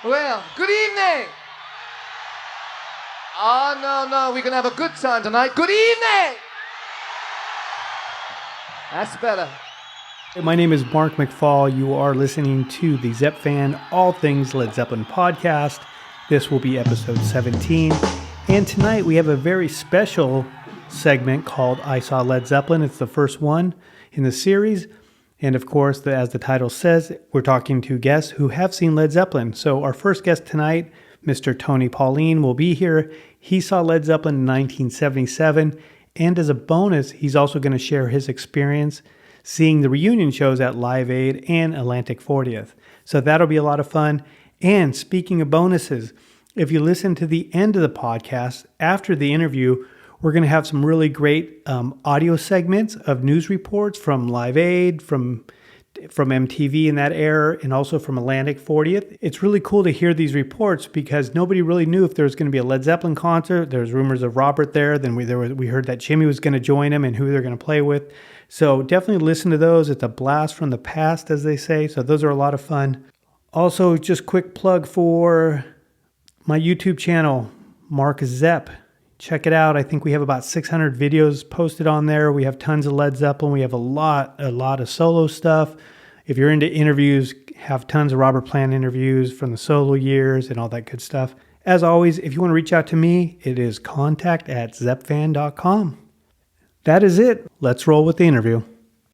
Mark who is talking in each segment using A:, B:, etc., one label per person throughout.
A: Well, good evening. Oh, no, we're going to have a good time tonight. Good evening. That's better.
B: My name is Mark McFall. You are listening to the Zepfan All Things Led Zeppelin podcast. This will be episode 17. And tonight we have a very special segment called I Saw Led Zeppelin. It's the first one in the series. And of course, as the title says, we're talking to guests who have seen Led Zeppelin. So our first guest tonight, Mr. Tony Pauline, will be here. He saw Led Zeppelin in 1977. And as a bonus, he's also going to share his experience seeing the reunion shows at Live Aid and Atlantic 40th. So that'll be a lot of fun. And speaking of bonuses, if you listen to the end of the podcast, after the interview, we're going to have some really great audio segments of news reports from Live Aid, from MTV in that era, and also from Atlantic 40th. It's really cool to hear these reports because nobody really knew if there was going to be a Led Zeppelin concert. There's rumors of Robert there. Then we heard that Jimmy was going to join him and who they're going to play with. So definitely listen to those. It's a blast from the past, as they say. So those are a lot of fun. Also, just quick plug for my YouTube channel, Mark Zepp. Check it out. I think we have about 600 videos posted on there. We have tons of Led Zeppelin. We have a lot of solo stuff. If you're into interviews, have tons of Robert Plant interviews from the solo years and all that good stuff. As always, if you want to reach out to me, it is contact@zepfan.com. That is it. Let's roll with the interview.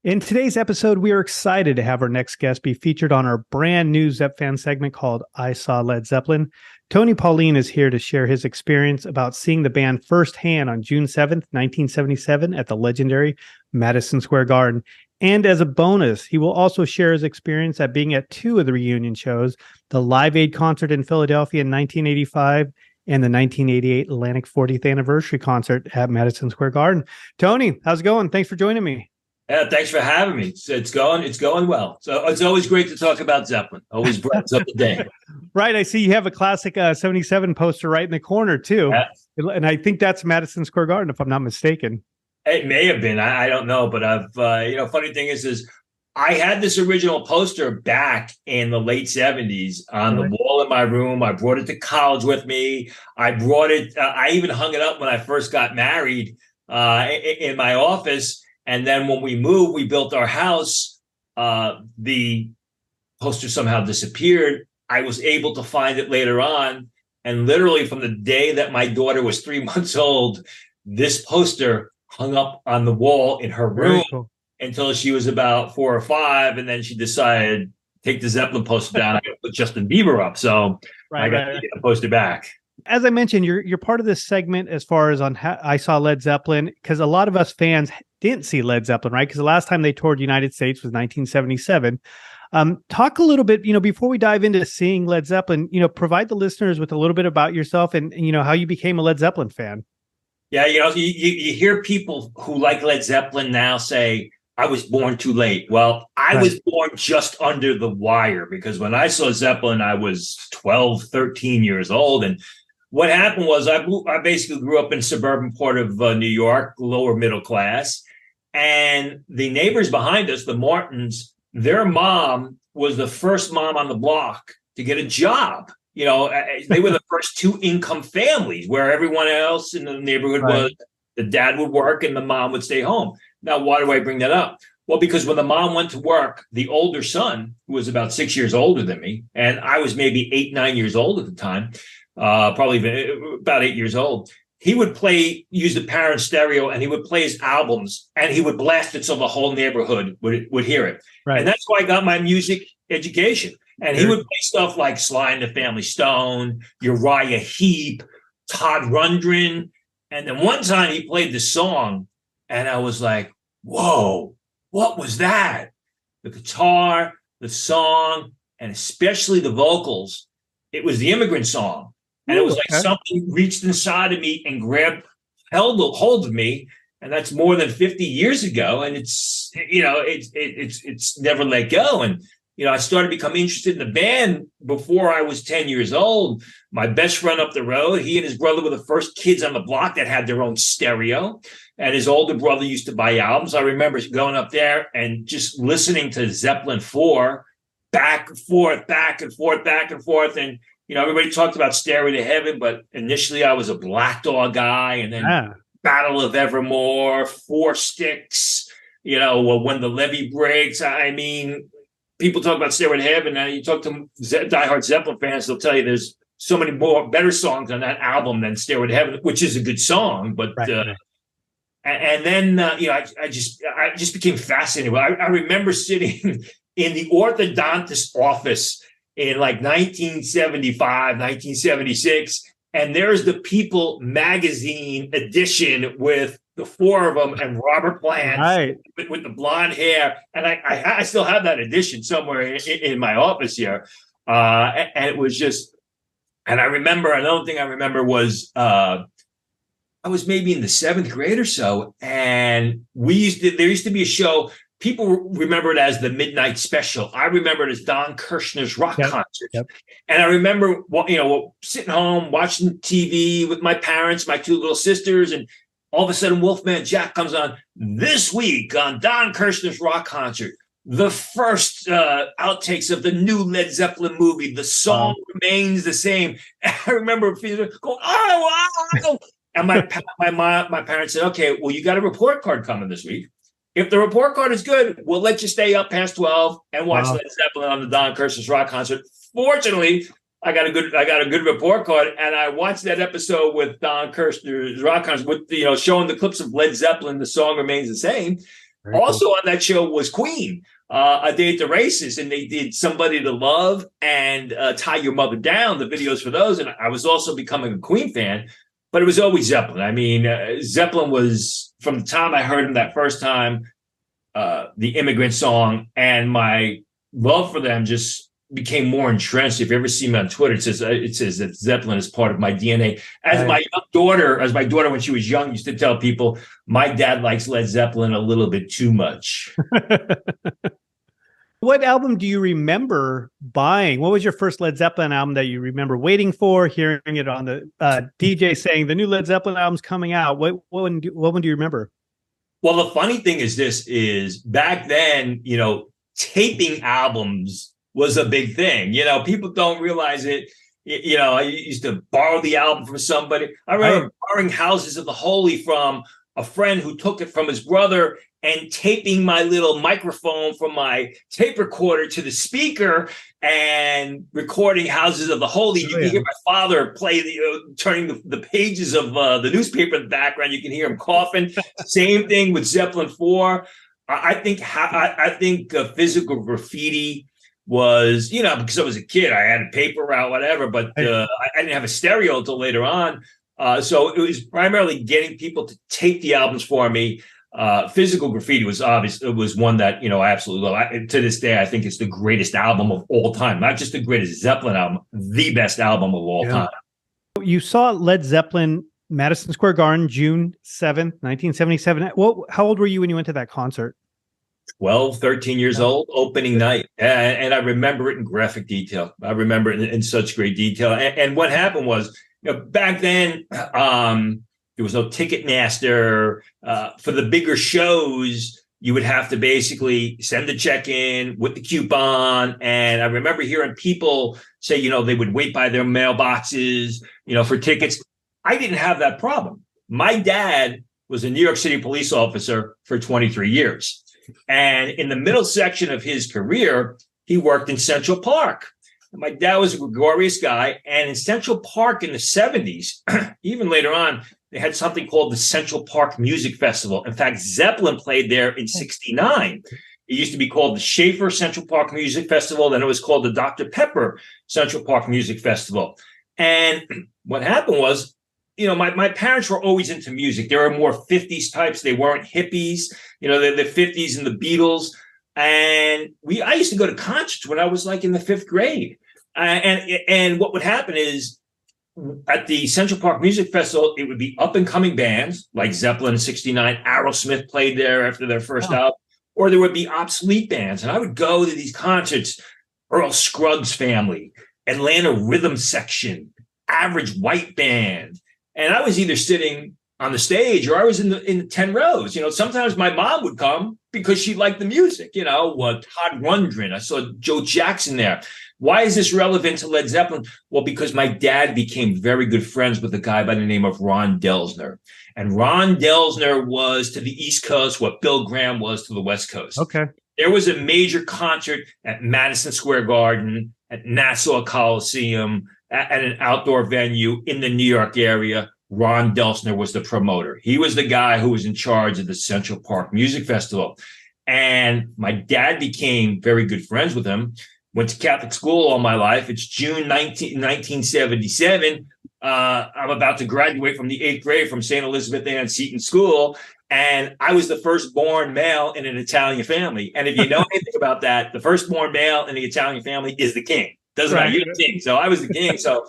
B: In today's episode, we are excited to have our next guest be featured on our brand new Zepfan segment called I Saw Led Zeppelin. Tony Pauline is here to share his experience about seeing the band firsthand on June 7th, 1977 at the legendary Madison Square Garden. And as a bonus, he will also share his experience at being at two of the reunion shows, the Live Aid concert in Philadelphia in 1985 and the 1988 Atlantic 40th anniversary concert at Madison Square Garden. Tony, how's it going? Thanks for joining me.
C: Yeah, thanks for having me. It's going well. So it's always great to talk about Zeppelin. Always brightens up the day.
B: Right. I see you have a classic 77 poster right in the corner too. Yeah. And I think that's Madison Square Garden, if I'm not mistaken.
C: It may have been. I don't know. But funny thing is I had this original poster back in the late 70s on the wall in my room. I brought it to college with me. I brought it. I even hung it up when I first got married in my office. And then when we moved, we built our house. The poster somehow disappeared. I was able to find it later on. And literally from the day that my daughter was 3 months old, this poster hung up on the wall in her room until she was about 4 or 5. And then she decided, take the Zeppelin poster down. I got to put Justin Bieber up. So I got to get the poster back.
B: As I mentioned, you're part of this segment as far as on how I saw Led Zeppelin, because a lot of us fans didn't see Led Zeppelin, right? Because the last time they toured the United States was 1977. Talk a little bit, before we dive into seeing Led Zeppelin, provide the listeners with a little bit about yourself and how you became a Led Zeppelin fan.
C: Yeah, you hear people who like Led Zeppelin now say, I was born too late. Well, I was born just under the wire, because when I saw Zeppelin, I was 12, 13 years old. And what happened was I basically grew up in suburban part of New York, lower middle class. And the neighbors behind us, the Martins, their mom was the first mom on the block to get a job. They were the first two-income families, where everyone else in the neighborhood was the dad would work and the mom would stay home. Now, why do I bring that up? Well, because when the mom went to work, the older son, who was about 6 years older than me, and I was maybe 8, 9 years old at the time, probably even about 8 years old, he would use the parent stereo, and he would play his albums, and he would blast it so the whole neighborhood would hear it. Right. And that's why I got my music education. And he would play stuff like Sly and the Family Stone, Uriah Heep, Todd Rundgren. And then one time he played the song, and I was like, whoa, what was that? The guitar, the song, and especially the vocals. It was the Immigrant Song. And it was like something reached inside of me and held hold of me. And that's more than 50 years ago. And it's never let go. And, I started to become interested in the band before I was 10 years old. My best friend up the road, he and his brother were the first kids on the block that had their own stereo. And his older brother used to buy albums. I remember going up there and just listening to Zeppelin 4 back and forth, back and forth, back and forth. And everybody talked about Stairway to Heaven, but initially I was a Black Dog guy, and then Battle of Evermore, Four Sticks, When the Levee Breaks. I mean, people talk about Stairway to Heaven. Now you talk to diehard Zeppelin fans, they'll tell you there's so many more better songs on that album than Stairway to Heaven, which is a good song. But and then I just became fascinated. I remember sitting in the orthodontist office in like 1975, 1976, and there's the People magazine edition with the four of them and Robert Plant with the blonde hair. And I still have that edition somewhere in my office here. And it was just, and I remember, another thing I remember was I was maybe in the 7th grade or so, and there used to be a show. People remember it as the Midnight Special. I remember it as Don Kirshner's rock concert. Yep. And I remember, sitting home, watching TV with my parents, my 2 little sisters, and all of a sudden Wolfman Jack comes on this week on Don Kirshner's rock concert. The first outtakes of the new Led Zeppelin movie. The song remains the same. And I remember going, oh, wow. And my parents said, okay, well, you got a report card coming this week. If the report card is good, we'll let you stay up past 12 and watch Led Zeppelin on the Don Kirshner's rock concert. Fortunately, I got a good report card, and I watched that episode with Don Kirshner's rock concert, with showing the clips of Led Zeppelin. The song remains the same. Very also cool. On that show was Queen, A Day at the Races, and they did Somebody to Love and Tie Your Mother Down, the videos for those. And I was also becoming a Queen fan. But it was always Zeppelin. I mean, Zeppelin was, from the time I heard him that first time, the Immigrant Song, and my love for them just became more entrenched. If you ever see me on Twitter, it says that Zeppelin is part of my DNA. As my daughter, when she was young, used to tell people, my dad likes Led Zeppelin a little bit too much.
B: What album do you remember buying? What was your first Led Zeppelin album that you remember waiting for, hearing it on the DJ saying the new Led Zeppelin album's coming out? What one do you remember?
C: Well, the funny thing is back then, taping albums was a big thing. People don't realize it. I used to borrow the album from somebody. I remember borrowing Houses of the Holy from a friend who took it from his brother, and taping my little microphone from my tape recorder to the speaker and recording Houses of the Holy. You can hear my father play, turning the pages of the newspaper in the background. You can hear him coughing. Same thing with Zeppelin 4. I think Physical Graffiti was, because I was a kid, I had a paper route, whatever, but I didn't have a stereo until later on. So it was primarily getting people to tape the albums for me. Physical Graffiti was obvious. It was one that, I absolutely love. To this day, I think it's the greatest album of all time. Not just the greatest Zeppelin album, the best album of all time.
B: You saw Led Zeppelin, Madison Square Garden, June 7th, 1977. How old were you when you went to that concert?
C: 12, 13 years old, opening night. And I remember it in graphic detail. I remember it in such great detail. And what happened was, back then, there was no Ticketmaster. For the bigger shows, you would have to basically send the check in with the coupon. And I remember hearing people say, they would wait by their mailboxes, for tickets. I didn't have that problem. My dad was a New York City police officer for 23 years. And in the middle section of his career, he worked in Central Park. My dad was a gregarious guy. And in Central Park in the 70s, even later on, they had something called the Central Park Music Festival. In fact, Zeppelin played there in 1969. It used to be called the Schaefer Central Park Music Festival. Then it was called the Dr. Pepper Central Park Music Festival. And what happened was, my parents were always into music. They were more 50s types. They weren't hippies, the 50s and the Beatles. And I used to go to concerts when I was like in the 5th grade. And what would happen is, at the Central Park Music Festival, it would be up-and-coming bands like Zeppelin in 1969. Aerosmith played there after their first album. Or there would be obsolete bands. And I would go to these concerts, Earl Scruggs Family, Atlanta Rhythm Section, Average White Band. And I was either sitting on the stage, or I was in the 10 rows. Sometimes my mom would come because she liked the music. Todd Rundgren. I saw Joe Jackson there. Why is this relevant to Led Zeppelin? Well, because my dad became very good friends with a guy by the name of Ron Delsner. And Ron Delsner was to the East Coast what Bill Graham was to the West Coast.
B: Okay.
C: There was a major concert at Madison Square Garden, at Nassau Coliseum, at an outdoor venue in the New York area. Ron Delsner was the promoter. He was the guy who was in charge of the Central Park Music Festival. And my dad became very good friends with him. Went to Catholic school all my life. It's June 1977. I'm about to graduate from the 8th grade from St. Elizabeth Ann Seton School. And I was the firstborn male in an Italian family. And if you know anything about that, the firstborn male in the Italian family is the king. Doesn't matter, you're the king. So I was the king. So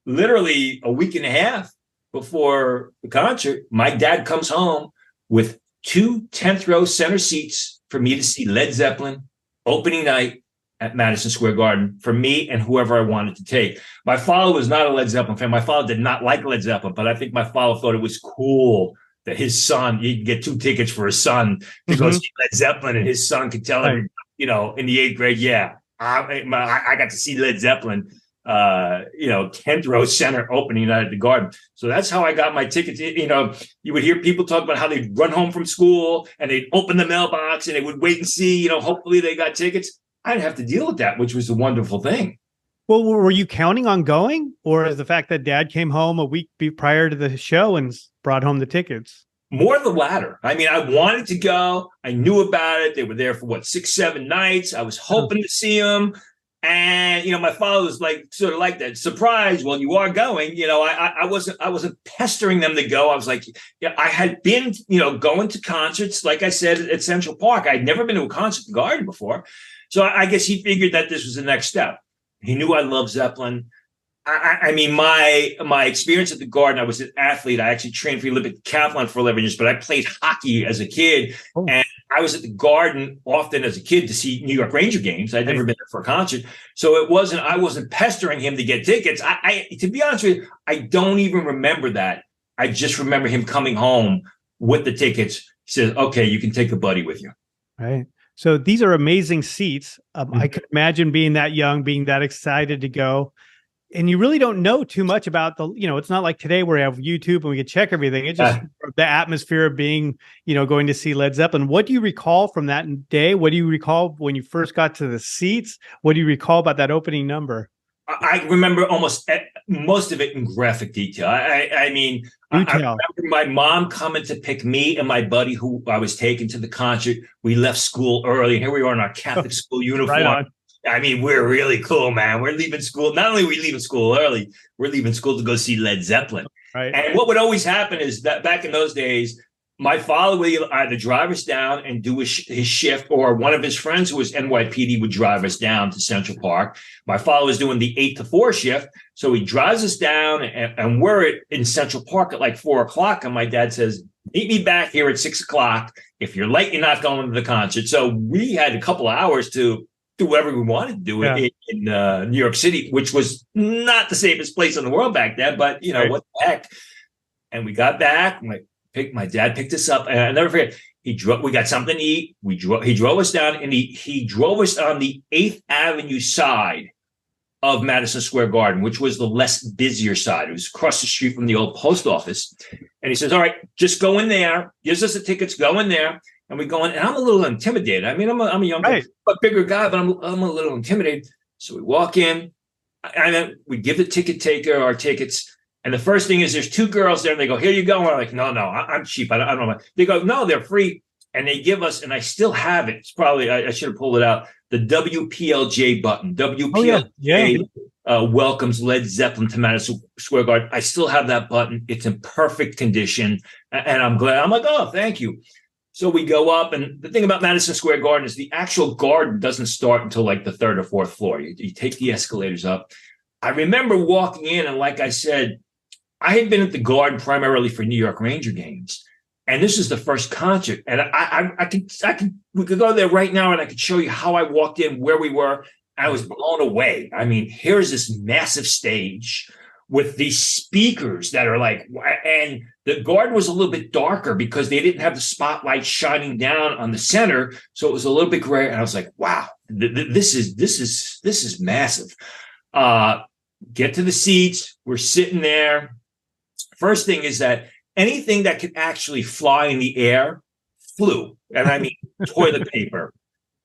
C: literally a week and a half before the concert, my dad comes home with 2 10th row center seats for me to see Led Zeppelin opening night at Madison Square Garden for me and whoever I wanted to take. My father was not a Led Zeppelin fan. My father did not like Led Zeppelin, but I think my father thought it was cool that his son, he'd get 2 tickets for his son to go see Led Zeppelin, and his son could tell him, in the 8th grade, I got to see Led Zeppelin, 10th row center opening night at the Garden. So that's how I got my tickets. You would hear people talk about how they'd run home from school and they'd open the mailbox and they would wait and see, hopefully they got tickets. I didn't have to deal with that, which was a wonderful thing.
B: Well, were you counting on going, or is the fact that Dad came home a week prior to the show and brought home the tickets?
C: More the latter. I mean, I wanted to go. I knew about it. They were there for 6, 7 nights. I was hoping to see them. And, my father was sort of like that surprise. Well, you are going, I wasn't pestering them to go. I was like, I had been, going to concerts, like I said, at Central Park. I'd never been to a concert at the Garden before. So I guess he figured that this was the next step. He knew I loved Zeppelin. I mean, my experience at the Garden, I was an athlete. I actually trained for Olympic decathlon for 11 years, but I played hockey as a kid. Oh. And I was at the Garden often as a kid to see New York Ranger games. I'd never been there for a concert. So I wasn't pestering him to get tickets. To be honest with you, I don't even remember that. I just remember him coming home with the tickets. He says, okay, you can take a buddy with you.
B: Right. So these are amazing seats. I could imagine being that young, being that excited to go. And you really don't know too much about it's not like today where we have YouTube and we can check everything. It's just the atmosphere of being, going to see Led Zeppelin. What do you recall from that day? What do you recall when you first got to the seats? What do you recall about that opening number?
C: I remember most of it in graphic detail. I remember my mom coming to pick me and my buddy who I was taking to the concert. We left school early. Here we are in our Catholic school uniform. Right on. I mean, we're really cool, man. We're leaving school. Not only are we leaving school early, we're leaving school to go see Led Zeppelin. Right. And what would always happen is that back in those days, my father would either drive us down and do his shift, or one of his friends who was NYPD would drive us down to Central Park. My father was doing the 8 to 4 shift. So he drives us down and we're in Central Park at 4 o'clock. And my dad says, meet me back here at 6 o'clock. If you're late, you're not going to the concert. So we had a couple of hours to do whatever we wanted to do in New York City, which was not the safest place in the world back then. But, what the heck? And we got back. My dad picked us up, and I'll never forget. We got something to eat. He drove us down, and he drove us on the 8th Avenue side of Madison Square Garden, which was the less busier side. It was across the street from the old post office. And he says, all right, just go in there. Gives us the tickets, go in there. And we go in, and I'm a little intimidated. I mean, I'm a younger, but bigger guy, but I'm a little intimidated. So we walk in, and then we give the ticket taker our tickets. And the first thing is there's 2 girls there, and they go, here you go. And we're like, no, I'm cheap. I don't know. They go, no, they're free. And they give us, and I still have it. It's probably, I should have pulled it out, the WPLJ button. WPLJ welcomes Led Zeppelin to Madison Square Garden. I still have that button. It's in perfect condition. And I'm glad. I'm like, oh, thank you. So we go up, and the thing about Madison Square Garden is the actual garden doesn't start until the 3rd or 4th floor. You take the escalators up. I remember walking in, and like I said, I had been at the Garden primarily for New York Ranger games, and this is the first concert. And we could go there right now, and I could show you how I walked in, where we were. I was blown away. I mean, here's this massive stage with these speakers that are and The garden was a little bit darker because they didn't have the spotlight shining down on the center, so it was a little bit gray. And I was like, "Wow, this is massive." Get to the seats. We're sitting there. First thing is that anything that could actually fly in the air flew, and I mean toilet paper,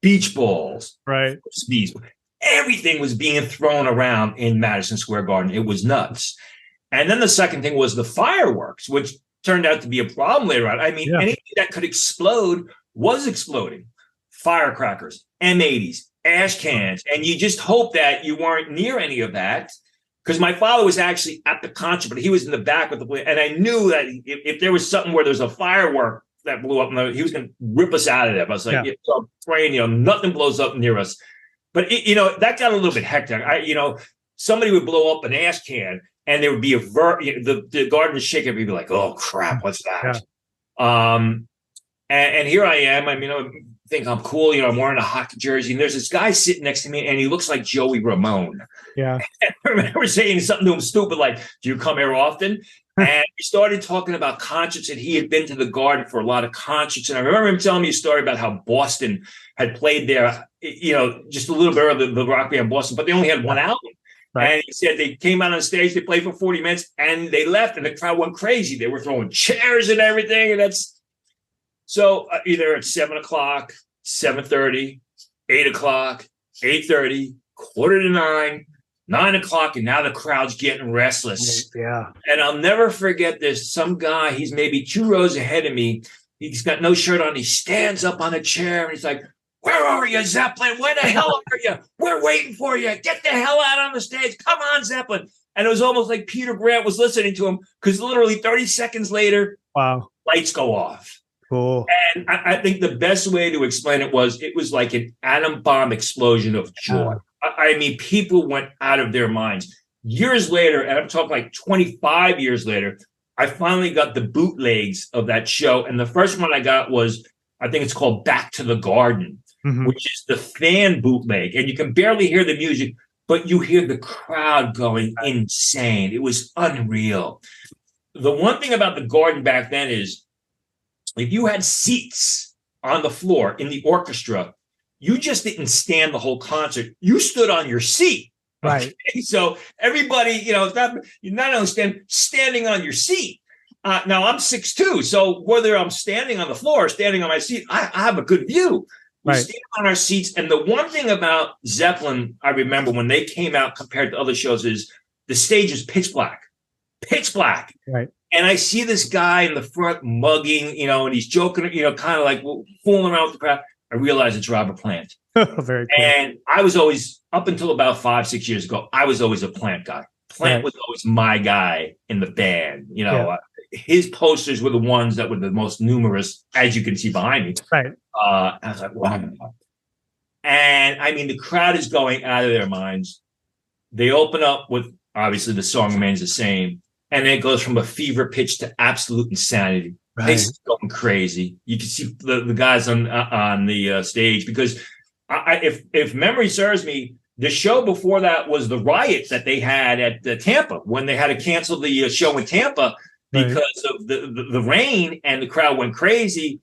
C: beach balls,
B: right?
C: Everything was being thrown around in Madison Square Garden. It was nuts. And then the second thing was the fireworks, which turned out to be a problem later on. I mean, anything that could explode was exploding. Firecrackers, M80s, ash cans. And you just hope that you weren't near any of that. Because my father was actually at the concert, but he was in the back with the police. And I knew that if there was something where there's a firework that blew up, he was going to rip us out of there. But I was like, I'm praying, nothing blows up near us. But, that got a little bit hectic. Somebody would blow up an ash can, and there would be the garden would shake, and we'd be like, "Oh crap, what's that?" Yeah. And here I am. I mean, I think I'm cool. I'm wearing a hockey jersey, and there's this guy sitting next to me, and he looks like Joey Ramone.
B: Yeah.
C: And I remember saying something to him stupid like, "Do you come here often?" And we started talking about concerts, and he had been to the Garden for a lot of concerts. And I remember him telling me a story about how Boston had played there, just a little bit earlier, the rock band Boston, but they only had one album. Right. And he said they came out on stage, they played for 40 minutes, and they left, and the crowd went crazy. They were throwing chairs and everything. And so either at 7 o'clock, 7:30, 8 o'clock, 8:30, 8:45, 9 o'clock, and now the crowd's getting restless.
B: Yeah.
C: And I'll never forget this. Some guy, he's maybe 2 rows ahead of me. He's got no shirt on. He stands up on a chair, and he's like, "Where are you, Zeppelin? Where the hell are you? We're waiting for you. Get the hell out on the stage. Come on, Zeppelin." And it was almost like Peter Grant was listening to him, because literally 30 seconds later, lights go off.
B: Cool.
C: And I think the best way to explain it was like an atom bomb explosion of joy. I mean, people went out of their minds. Years later, and I'm talking like 25 years later, I finally got the bootlegs of that show. And the first one I got was, I think it's called Back to the Garden, which is the fan bootleg. And you can barely hear the music, but you hear the crowd going insane. It was unreal. The one thing about the Garden back then is, if you had seats on the floor in the orchestra, you just didn't stand the whole concert. You stood on your seat.
B: Right.
C: Okay? So everybody, you're not only standing on your seat. Now I'm 6'2", so whether I'm standing on the floor or standing on my seat, I have a good view. We stand on our seats. And the one thing about Zeppelin, I remember when they came out compared to other shows, is the stage is pitch black. Pitch black.
B: Right.
C: And I see this guy in the front mugging, and he's joking, kind of like fooling around with the crowd. I realize it's Robert Plant.
B: Very cool.
C: And I was always, up until about 5-6 years ago, I was always a Plant guy. Plant was always my guy in the band. His posters were the ones that were the most numerous, as you can see behind me.
B: Right.
C: I was like, wow. And I mean, the crowd is going out of their minds. They open up with, obviously, the song remains the same. And then it goes from a fever pitch to absolute insanity. Right. It's going crazy. You can see the guys on the stage, because if memory serves me, the show before that was the riot that they had at Tampa, when they had to cancel the show in Tampa because of the rain, and the crowd went crazy.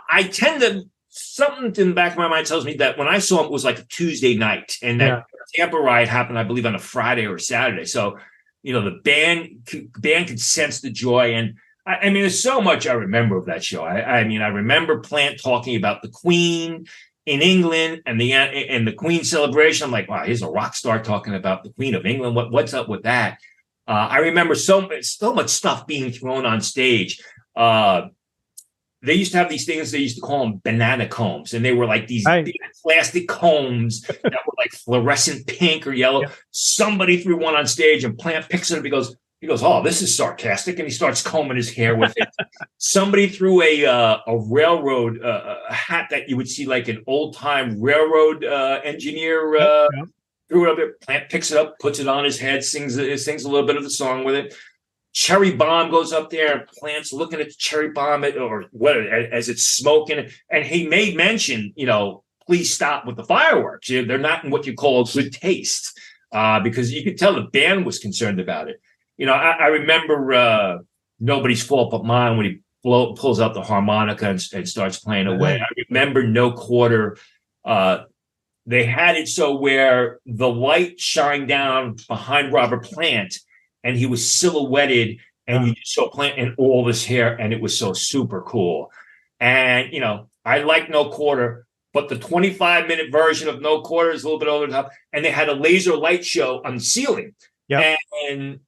C: I tend to, something in the back of my mind tells me that when I saw it was like a Tuesday night, and that Tampa riot happened, I believe, on a Friday or Saturday. So, the band could sense the joy. And I mean, there's so much I remember of that show. I mean, I remember Plant talking about the Queen in England and the Queen celebration. I'm like, wow, here's a rock star talking about the Queen of England. What's up with that? I remember so much stuff being thrown on stage. They used to have these things, they used to call them banana combs. And they were like these big plastic combs that were like fluorescent pink or yellow. Yeah. Somebody threw one on stage, and Plant picks it up. He goes, "Oh, this is sarcastic." And he starts combing his hair with it. Somebody threw a railroad hat that you would see like an old time railroad engineer threw it up there. Plant picks it up, puts it on his head, sings a little bit of the song with it. Cherry bomb goes up there, and Plant's looking at the cherry bomb as it's smoking. And he made mention, please stop with the fireworks. They're not in what you call good taste, because you could tell the band was concerned about it. I remember Nobody's Fault But Mine when he pulls out the harmonica and starts playing away.
B: Right.
C: I remember No Quarter. They had it so where the light shined down behind Robert Plant, and he was silhouetted, and you just saw Plant in all this hair, and it was so super cool. And I like No Quarter, but the 25-minute version of No Quarter is a little bit over the top. And they had a laser light show on the ceiling.
B: Yep.
C: And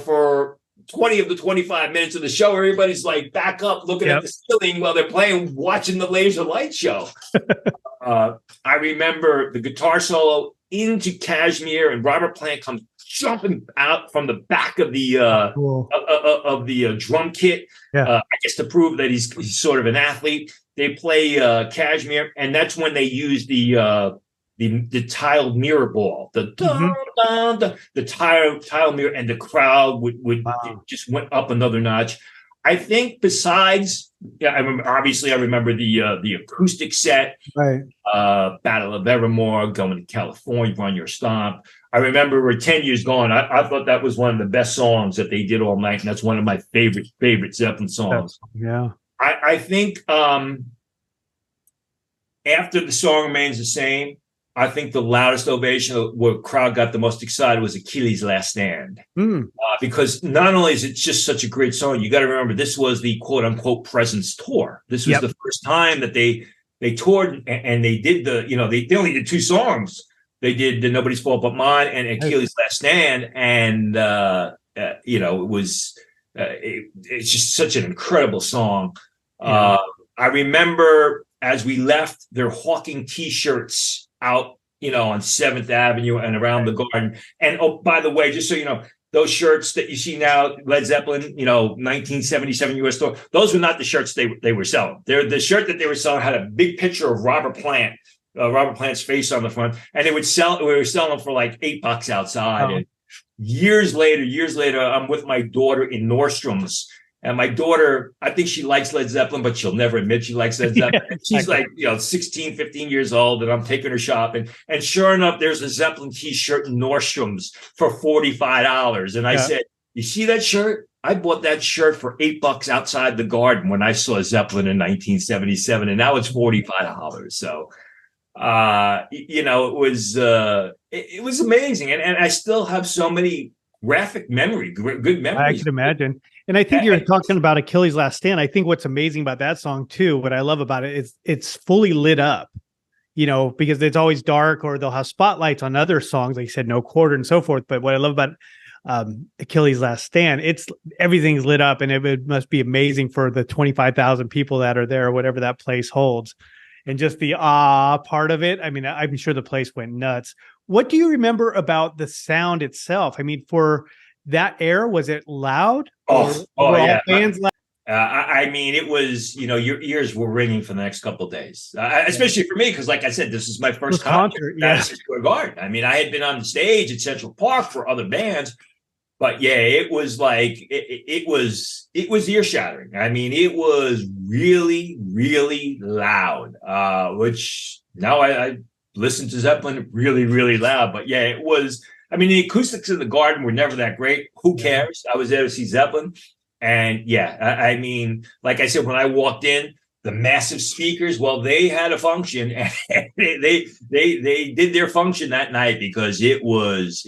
C: for 20 of the 25 minutes of the show, everybody's like back up looking at the ceiling while they're watching the laser light show. I remember the guitar solo into Kashmir, and Robert Plant comes jumping out from the back of the drum kit. I guess to prove that he's sort of an athlete. They play Kashmir, and that's when they use the tiled mirror ball, the tile mirror, and the crowd would just went up another notch. I think besides, I remember the acoustic set,
B: right?
C: Battle of Evermore, Going to California, Run Your Stomp. I remember we're 10 Years Gone. I thought that was one of the best songs that they did all night, and that's one of my favorite Zeppelin songs.
B: Yeah.
C: I think after The Song Remains the Same, I think the loudest ovation, where crowd got the most excited, was Achilles' Last Stand. Because not only is it just such a great song, you got to remember this was the quote unquote Presence tour. This was the first time that they toured, and they did they only did 2 songs. They did the Nobody's Fault But Mine and Achilles' Last Stand, and it's just such an incredible song. I remember as we left, they're hawking T-shirts out, on 7th Avenue and around the Garden. And by the way, just so you know, those shirts that you see now, Led Zeppelin, 1977 U.S. tour, those were not the shirts they were selling. The shirt that they were selling had a big picture of Robert Plant's face on the front, and we were selling them for like $8 outside. And years later, I'm with my daughter in Nordstrom's. And my daughter, I think she likes Led Zeppelin, but she'll never admit she likes Led Zeppelin. She's like, 16, 15 years old, and I'm taking her shopping. And sure enough, there's a Zeppelin T-shirt in Nordstrom's for $45. And I said, you see that shirt? I bought that shirt for $8 outside the Garden when I saw Zeppelin in 1977, and now it's $45. So, it was amazing. And I still have so many graphic memory, good memories.
B: I can imagine. And I think you're talking about Achilles' Last Stand. I think what's amazing about that song too, what I love about it is it's fully lit up, because it's always dark, or they'll have spotlights on other songs, like you said, No Quarter and so forth. But what I love about Achilles' Last Stand, everything's lit up, and it must be amazing for the 25,000 people that are there, or whatever that place holds. And just the part of it. I mean, I'm sure the place went nuts. What do you remember about the sound itself? I mean, for that era, was it loud?
C: Oh yeah.
B: Fans loud?
C: I mean, it was, your ears were ringing for the next couple of days, especially for me, because like I said, this is my first concert at Madison Square Garden. I mean, I had been on the stage at Central Park for other bands, but it was like, it was ear shattering. I mean, it was really, really loud, which now I listen to Zeppelin really, really loud. But it was, I mean, the acoustics in the Garden were never that great. Who cares? I was there to see Zeppelin. And I mean, like I said, when I walked in, the massive speakers, well, they had a function, and they did their function that night, because it was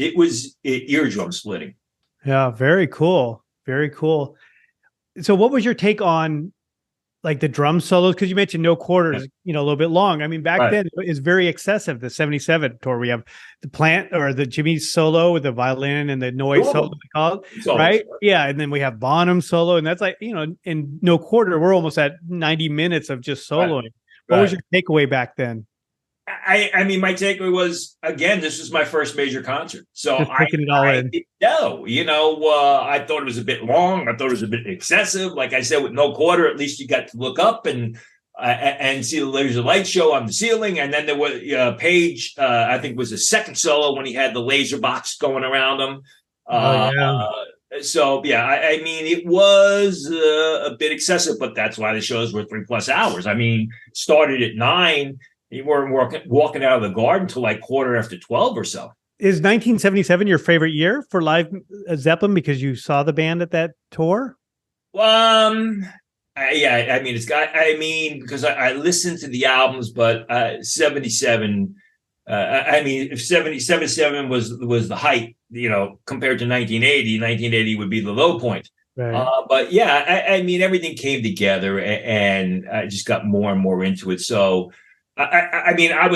C: eardrum splitting.
B: Yeah, very cool. Very cool. So what was your take on like the drum solos? Because you mentioned No Quarter is, a little bit long. I mean, back then it was very excessive. The 77 tour, we have the Plant or the Jimmy solo with the violin and the noise solo, right? Yeah. And then we have Bonham solo. And that's like, in No Quarter, we're almost at 90 minutes of just soloing. What was your takeaway back then?
C: I mean, my takeaway was, again, this was my first major concert. So I didn't know, I thought it was a bit long. I thought it was a bit excessive. Like I said, with No Quarter, at least you got to look up and see the laser light show on the ceiling. And then there was Page, I think was the second solo when he had the laser box going around him. So, I mean, it was a bit excessive, but that's why the shows were 3+ hours. I mean, started at 9. You weren't walking out of the Garden till like 12:15 or so.
B: Is 1977 your favorite year for live Zeppelin because you saw the band at that tour?
C: Yeah, I mean, because I listened to the albums, but 77, I mean, if 77 was the height, compared to 1980, 1980 would be the low point.
B: Right.
C: But yeah, I mean, everything came together and I just got more and more into it. So, I mean, I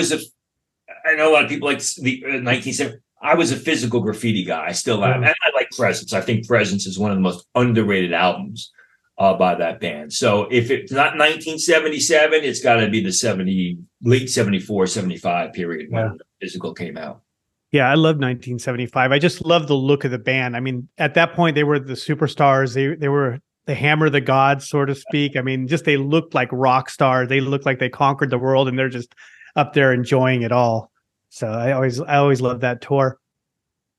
C: know a lot of people like the 1970s. I was a physical graffiti guy. I still am.
B: Yeah.
C: And I like Presence. I think Presence is one of the most underrated albums by that band. So if it's not 1977, it's got to be the late 74, 75 period when Physical came out.
B: Yeah, I love 1975. I just love the look of the band. I mean, at that point, they were the superstars. They were the hammer of the gods, so to speak. I mean, just they looked like rock stars. They looked like they conquered the world, and they're just up there enjoying it all. So I always loved that tour.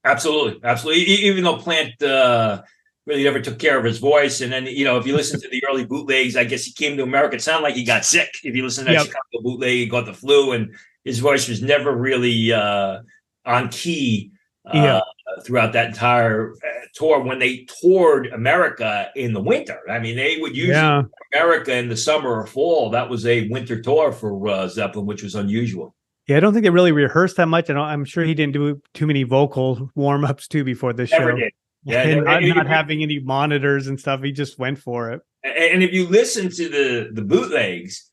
C: Absolutely. Even though Plant really never took care of his voice, and then if you listen to the early bootlegs, I guess he came to America. It sounded like he got sick. If you listen to that Chicago bootleg, he got the flu, and his voice was never really on key throughout that entire tour. When they toured America in the winter, I mean, they would usually America in the summer or fall. That was a winter tour for Zeppelin, which was unusual.
B: Yeah, I don't think they really rehearsed that much. I'm sure he didn't do too many vocal warm-ups too before the show.
C: Never did. Yeah,
B: and not having any monitors and stuff, he just went for it.
C: And if you listen to the bootlegs,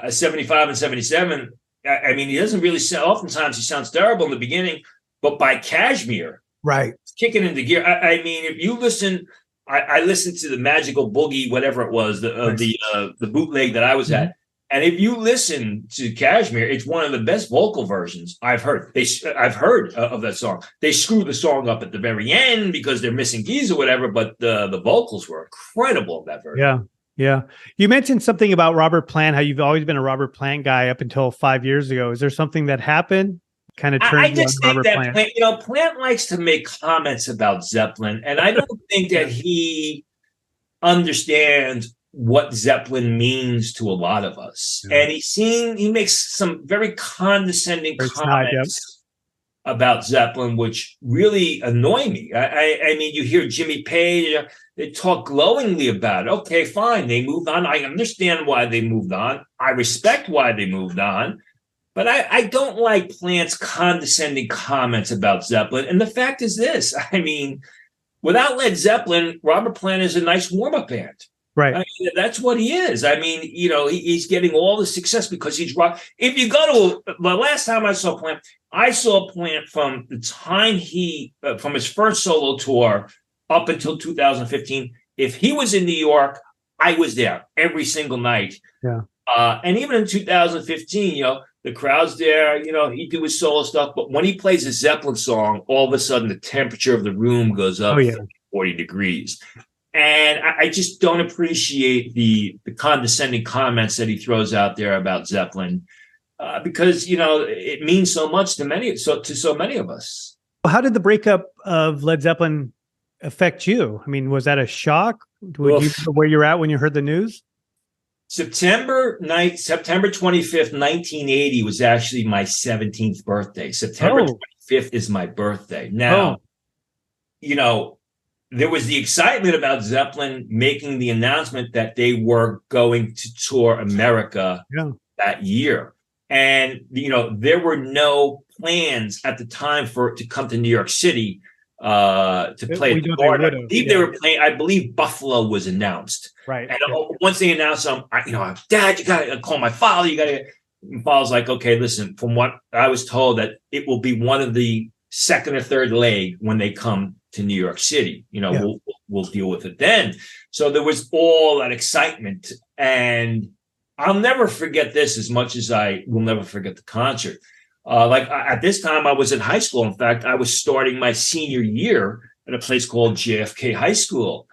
C: 75 and 77, I mean, he doesn't really sound. Oftentimes, he sounds terrible in the beginning, but by Kashmir,
B: right,
C: kicking into gear. I mean, if you listen, I listened to the Magical Boogie, whatever it was, the bootleg that I was at. And if you listen to Kashmir, it's one of the best vocal versions I've heard. I've heard of that song. They screw the song up at the very end because they're missing keys or whatever, but the vocals were incredible of that version.
B: Yeah. You mentioned something about Robert Plant, how you've always been a Robert Plant guy up until 5 years ago. Is there something that happened? Kind of turned you on Robert Plant?
C: Plant likes to make comments about Zeppelin, and I don't think that he understands what Zeppelin means to a lot of us. And he makes some very condescending comments about Zeppelin, which really annoy me. I mean, you hear Jimmy Page, they talk glowingly about it. Okay, fine. They moved on. I understand why they moved on. I respect why they moved on. But I don't like Plant's condescending comments about Zeppelin. And the fact is this, I mean, without Led Zeppelin, Robert Plant is a nice warm-up band.
B: Right.
C: I mean, that's what he is. I mean, he's getting all the success because he's rock. If you go to the last time I saw Plant from the time from his first solo tour up until 2015. If he was in New York, I was there every single night.
B: Yeah.
C: And even in 2015, the crowd's there, he do his solo stuff. But when he plays a Zeppelin song, all of a sudden the temperature of the room goes up 40 degrees. And I just don't appreciate the condescending comments that he throws out there about Zeppelin because, it means so much to so many of us.
B: How did the breakup of Led Zeppelin affect you? I mean, was that a shock? Where you're at when you heard the news?
C: September 25th, 1980 was actually my 17th birthday. September 25th is my birthday. Now, there was the excitement about Zeppelin making the announcement that they were going to tour America that year. And, there were no plans at the time for it to come to New York City to play at the Garden. I believe Buffalo was announced.
B: Right.
C: And once they announced them, Dad, you got to call my father. My father's like, okay, listen, from what I was told that it will be one of the second or third leg when they come to New York City. We'll deal with it then. So there was all that excitement. And I'll never forget this as much as I will never forget the concert. At this time, I was in high school. In fact, I was starting my senior year at a place called JFK High School.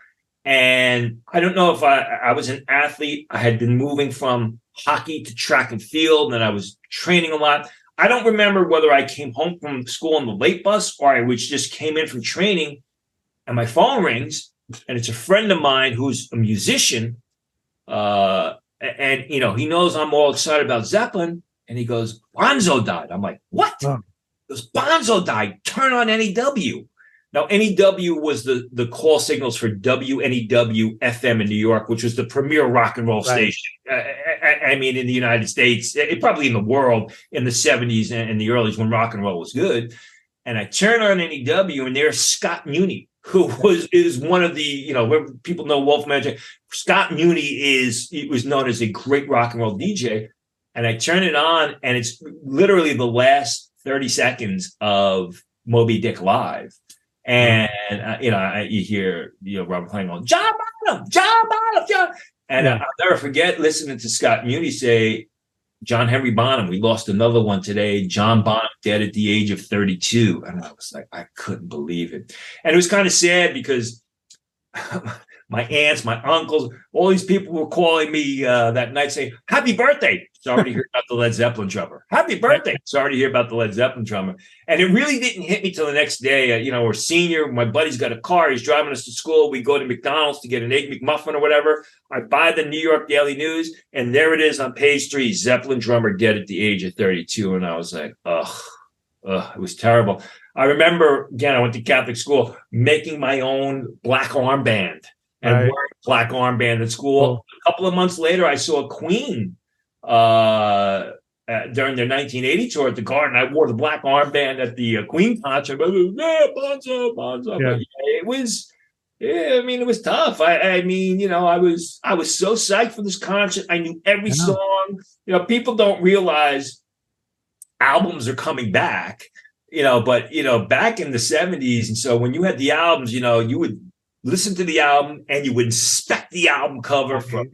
C: And I don't know if I was an athlete. I had been moving from hockey to track and field, and I was training a lot. I don't remember whether I came home from school on the late bus or I just came in from training, and my phone rings, and it's a friend of mine who's a musician. And he knows I'm all excited about Zeppelin. And he goes, Bonzo died. I'm like, what? He goes, Bonzo died. Turn on NEW. Now, NEW was the call signals for WNEW FM in New York, which was the premier rock and roll station. I mean, in the United States, probably in the world in the 70s and the earlys when rock and roll was good. And I turned on NEW, and there's Scott Muni, who is one of the, people know Wolf Magic. Scott Muni was known as a great rock and roll DJ. And I turn it on, and it's literally the last 30 seconds of Moby Dick Live. And, you hear, Robert playing on John Bonham, John. And I'll never forget listening to Scott Muni say, John Henry Bonham, we lost another one today. John Bonham dead at the age of 32. And I was like, I couldn't believe it. And it was kind of sad because my aunts, my uncles, all these people were calling me that night saying, happy birthday. Sorry to hear about the Led Zeppelin drummer. Happy birthday. Sorry to hear about the Led Zeppelin drummer. And it really didn't hit me till the next day. We're senior. My buddy's got a car. He's driving us to school. We go to McDonald's to get an Egg McMuffin or whatever. I buy the New York Daily News, and there it is on page 3, Zeppelin drummer dead at the age of 32. And I was like, it was terrible. I remember, again, I went to Catholic school, making my own black armband and wearing a black armband at school. A couple of months later, I saw Queen during their 1980 tour at the Garden. I wore the black armband at the Queen concert. Bonzo. Yeah. It was, it was tough. I was so psyched for this concert. I knew every song. People don't realize albums are coming back. But back in the 70s, and so when you had the albums, you would listen to the album and you would inspect the album cover from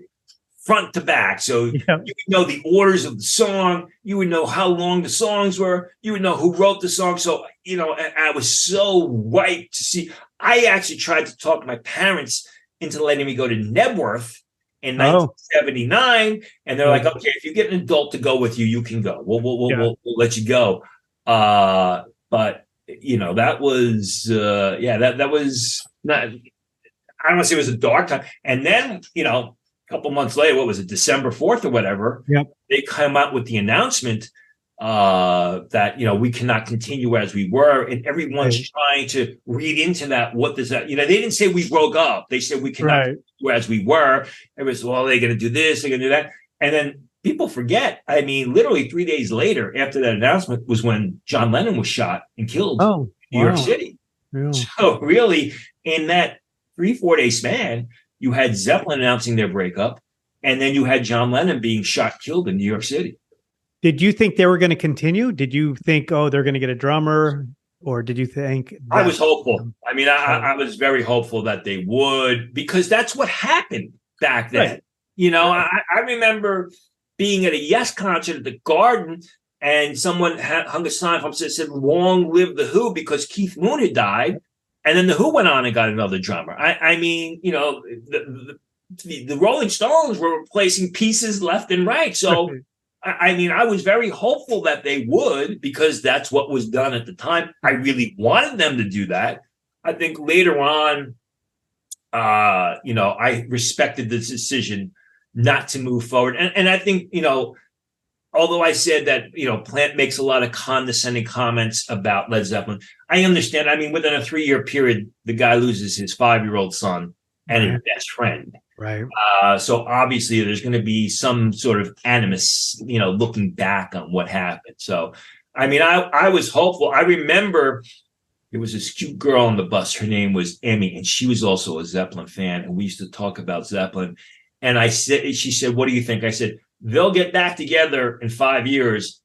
C: front to back. So you would know the orders of the song. You would know how long the songs were. You would know who wrote the song. So, I was so hyped to see. I actually tried to talk my parents into letting me go to Nebworth in 1979. And they're like, okay, if you get an adult to go with you, you can go. We'll let you go. But, that was, that was not, I don't want to say it was a dark time. And then, a couple months later, what was it, December 4th or whatever, they come out with the announcement that, we cannot continue as we were. And everyone's trying to read into that. What does that, they didn't say we broke up. They said we cannot continue as we were. It was, well, they're going to do this, they're going to do that. And then people forget, literally 3 days later after that announcement was when John Lennon was shot and killed in New York City. Yeah. So really, in that 3-4 day span, you had Zeppelin announcing their breakup, and then you had John Lennon being shot, killed in New York City.
B: Did you think they were going to continue? Did you think, they're going to get a drummer? Or did you think...
C: I was hopeful. I was very hopeful that they would, because that's what happened back then. Right. I remember being at a Yes concert at the Garden, and someone hung a sign from that said, long live the Who, because Keith Moon had died. And then the Who went on and got another drummer. The Rolling Stones were replacing pieces left and right. So, I was very hopeful that they would, because that's what was done at the time. I really wanted them to do that. I think later on, I respected the decision not to move forward. And I think, although I said that, Plant makes a lot of condescending comments about Led Zeppelin, I understand. Within a 3-year period, the guy loses his 5-year-old son and his best friend.
B: Right.
C: So obviously there's going to be some sort of animus, looking back on what happened. So, I was hopeful. I remember there was this cute girl on the bus. Her name was Emmy, and she was also a Zeppelin fan. And we used to talk about Zeppelin. And she said, what do you think? I said, they'll get back together in 5 years.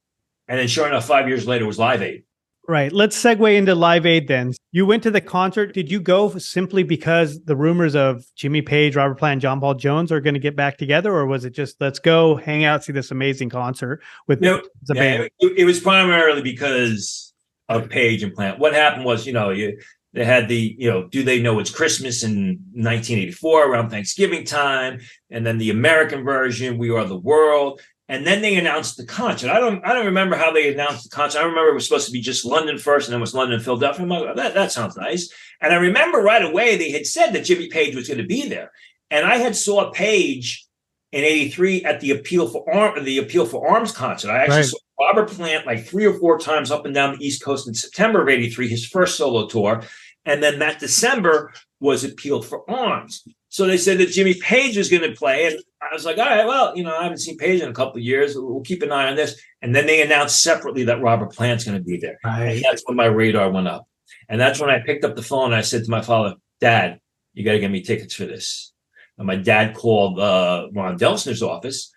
C: And then sure enough, 5 years later was Live Aid.
B: Right. Let's segue into Live Aid then. You went to the concert. Did you go simply because the rumors of Jimmy Page, Robert Plant, and John Paul Jones are going to get back together? Or was it just, let's go hang out, see this amazing concert with the band?
C: It was primarily because of Page and Plant. What happened was, they had the, Do They Know It's Christmas in 1984 around Thanksgiving time. And then the American version, We Are the World. And then they announced the concert. I don't remember how they announced the concert. I remember it was supposed to be just London first, and then it was London, Philadelphia. I'm like, that sounds nice. And I remember right away they had said that Jimmy Page was going to be there. And I had saw Page in '83 at the Appeal for Arms concert. I actually saw Robert Plant like 3 or 4 times up and down the East Coast in September of '83, his first solo tour. And then that December was Appeal for Arms. So they said that Jimmy Page was going to play. And I was like, all right, well, I haven't seen Page in a couple of years. We'll keep an eye on this. And then they announced separately that Robert Plant's going to be there.
B: Right.
C: And that's when my radar went up. And that's when I picked up the phone and I said to my father, Dad, you got to get me tickets for this. And my dad called Ron Delsner's office.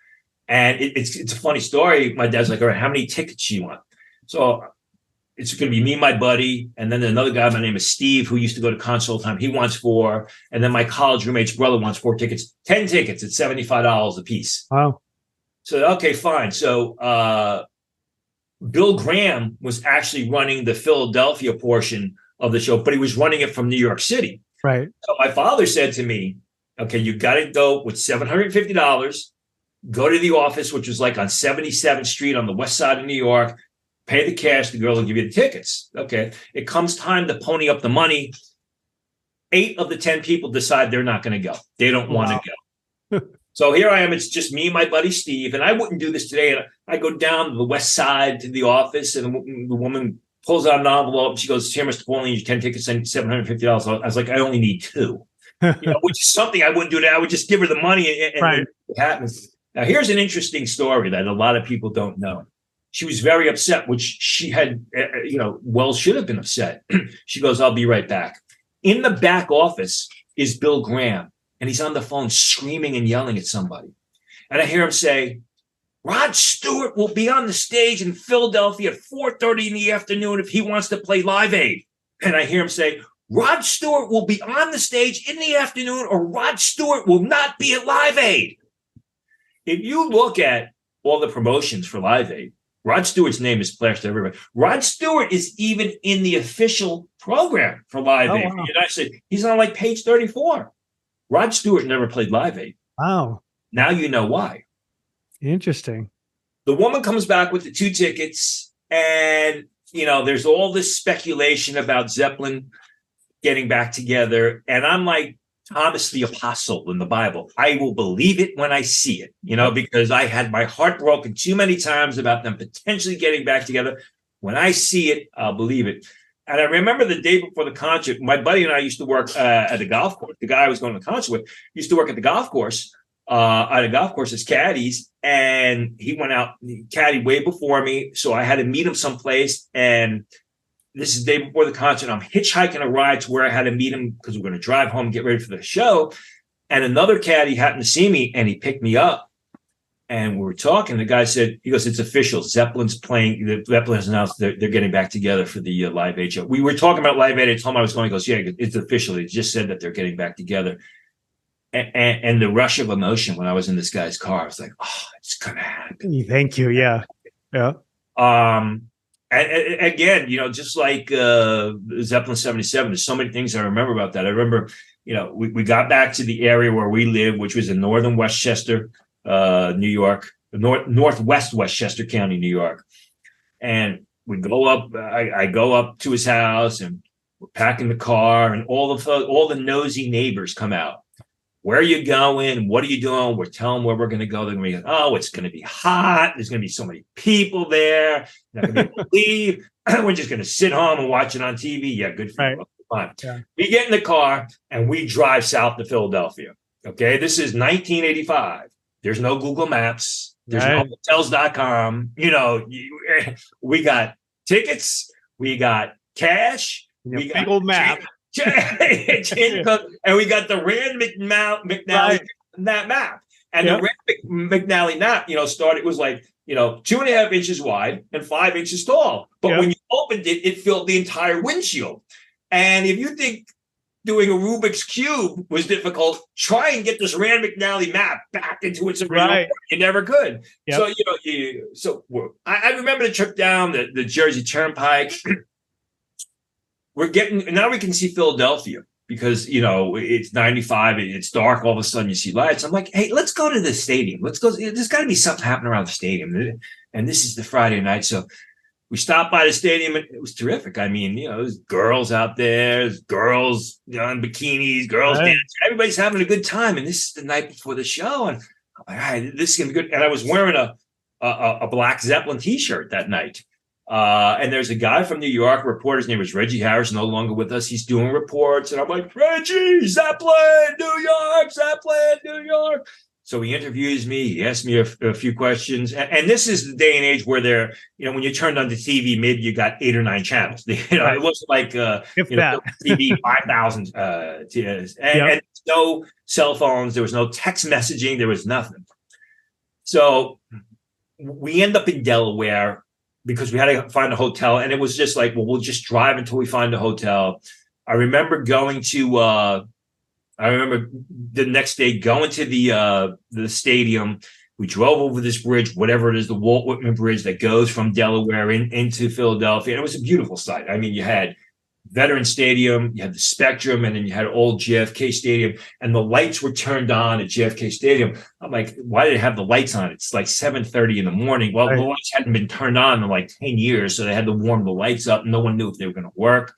C: And it's a funny story. My dad's like, all right, how many tickets do you want? So it's going to be me, my buddy, and then another guy by the name of Steve, who used to go to concert all the time. He wants 4. And then my college roommate's brother wants 4 tickets, 10 tickets at $75 a piece.
B: Wow.
C: So, okay, fine. So Bill Graham was actually running the Philadelphia portion of the show, but he was running it from New York City.
B: Right.
C: So my father said to me, okay, you got to go with $750, go to the office, which was like on 77th Street on the west side of New York, pay the cash, the girl will give you the tickets. Okay. It comes time to pony up the money. 8 of the 10 people decide they're not going to go. They don't want to go. So here I am. It's just me and my buddy Steve. And I wouldn't do this today. And I go down to the west side to the office, and the woman pulls out an envelope. She goes, here, Mr. Pauline, 10 tickets and $750. I was like, I only need 2. Which is something I wouldn't do that. I would just give her the money and
B: right.
C: It happens. Now, here's an interesting story that a lot of people don't know. She was very upset, which she had, should have been upset. She goes, I'll be right back. In the back office is Bill Graham, and he's on the phone screaming and yelling at somebody. And I hear him say, Rod Stewart will be on the stage in Philadelphia at 4:30 in the afternoon if he wants to play Live Aid. And I hear him say, Rod Stewart will be on the stage in the afternoon, or Rod Stewart will not be at Live Aid. If you look at all the promotions for Live Aid, Rod Stewart's name is splashed everywhere. Rod Stewart is even in the official program for Live Aid.
B: Wow.
C: And I said, he's on like page 34. Rod Stewart never played Live Aid.
B: Wow.
C: Now you know why.
B: Interesting.
C: The woman comes back with the 2 tickets, and, there's all this speculation about Zeppelin getting back together. And I'm like Thomas the Apostle in the Bible. I will believe it when I see it, because I had my heart broken too many times about them potentially getting back together. When I see it, I'll believe it. And I remember the day before the concert, my buddy and I used to work at the golf course. The guy I was going to the concert with used to work at the golf course, as caddies. And he went out, he caddied way before me. So I had to meet him someplace. And this is the day before the concert. I'm hitchhiking a ride to where I had to meet him because we're going to drive home and get ready for the show. And another caddy happened to see me, and he picked me up. And we were talking. The guy said, he goes, it's official. Zeppelin's playing. The Zeppelin has announced they're getting back together for the Live Aid show. We were talking about Live Aid. I told him I was going. He goes, yeah, it's official. He just said that they're getting back together. And the rush of emotion when I was in this guy's car, I was like, oh, it's going to happen.
B: Thank you. Yeah. Yeah.
C: And again, just like Zeppelin 77, there's so many things I remember about that. I remember, we got back to the area where we live, which was in northern Westchester, New York, northwest Westchester County, New York. And we go up, I go up to his house, and we're packing the car, and all the nosy neighbors come out. Where are you going? What are you doing? We're telling them where we're going to go. They're going to be, oh, it's going to be hot. There's going to be so many people there. Not going to be able to leave. We're just going to sit home and watch it on TV. Yeah, good for you. Fine. Yeah. We get in the car and we drive south to Philadelphia. Okay, this is 1985. There's no Google Maps. There's no hotels.com. We got tickets. We got cash. We got
B: big old map.
C: And we got the Rand McNally that map. And the Rand McNally map, started, was like, 2.5 inches wide and 5 inches tall. But when you opened it, it filled the entire windshield. And if you think doing a Rubik's Cube was difficult, try and get this Rand McNally map back into its original form. You never could. Yep. So, I remember the trip down the Jersey Turnpike. Now we can see Philadelphia because, it's 95, it's dark. All of a sudden you see lights. I'm like, hey, let's go to the stadium. Let's go. There's got to be something happening around the stadium. And this is the Friday night. So we stopped by the stadium, and it was terrific. I mean, there's girls out there, there's girls in bikinis, girls dancing. Everybody's having a good time. And this is the night before the show. And I'm like, all right, this is going to be good. And I was wearing a Black Zeppelin t-shirt that night. And there's a guy from New York, a reporter. His name was Reggie Harris, no longer with us. He's doing reports. And I'm like, Reggie, Zeppelin, New York, Zeppelin, New York. So he interviews me. He asks me a few questions. And this is the day and age where they're, when you turned on the TV, maybe you got 8 or 9 channels. Right. It wasn't like, TV 5,000. And no cell phones. There was no text messaging. There was nothing. So we end up in Delaware because we had to find a hotel. And it was just like, well, we'll just drive until we find a hotel. I remember I remember the next day going to the stadium. We drove over this bridge, whatever it is, the Walt Whitman Bridge that goes from Delaware into Philadelphia. And it was a beautiful sight. I mean, you had Veterans Stadium, you had the Spectrum, and then you had old JFK Stadium, and the lights were turned on at JFK Stadium. I'm like, why did they have the lights on? It's like 7:30 in the morning. Well, the lights hadn't been turned on in like 10 years, so they had to warm the lights up. No one knew if they were going to work.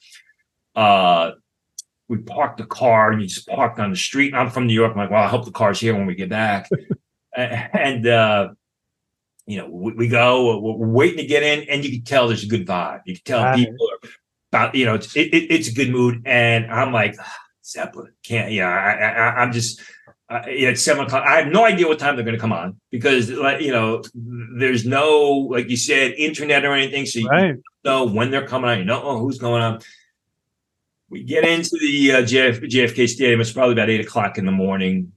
C: We parked the car, and you just parked on the street. And I'm from New York. I'm like, well, I hope the car's here when we get back. And we go. We're waiting to get in, and you can tell there's a good vibe. You can tell people are about, it's a good mood. And I'm like, Zeppelin can't. I'm just. It's 7 o'clock. I have no idea what time they're going to come on because, there's no, like you said, internet or anything. So you don't know when they're coming on. You don't know who's going on. We get into the JFK Stadium. It's probably about 8 o'clock in the morning.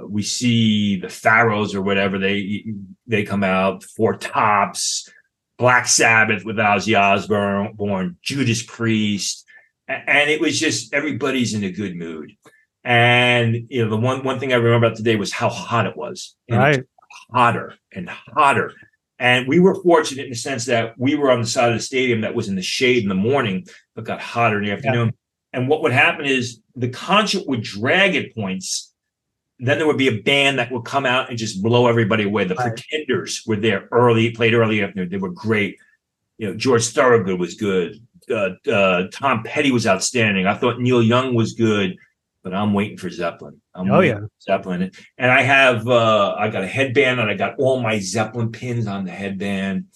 C: We see the Pharaohs or whatever. They come out. Four Tops, Black Sabbath with Ozzy Osbourne, Judas Priest. And it was just everybody's in a good mood. And, the one thing I remember about today was how hot it was. And it was hotter and hotter. And we were fortunate in the sense that we were on the side of the stadium that was in the shade in the morning, but got hotter in the afternoon. Yeah. And what would happen is the concert would drag at points. Then there would be a band that would come out and just blow everybody away. The Pretenders were there early, played early afternoon. They were great. George Thorogood was good. Tom Petty was outstanding. I thought Neil Young was good. But I'm waiting for Zeppelin. Zeppelin. And I have, I got a headband and I got all my Zeppelin pins on the headband.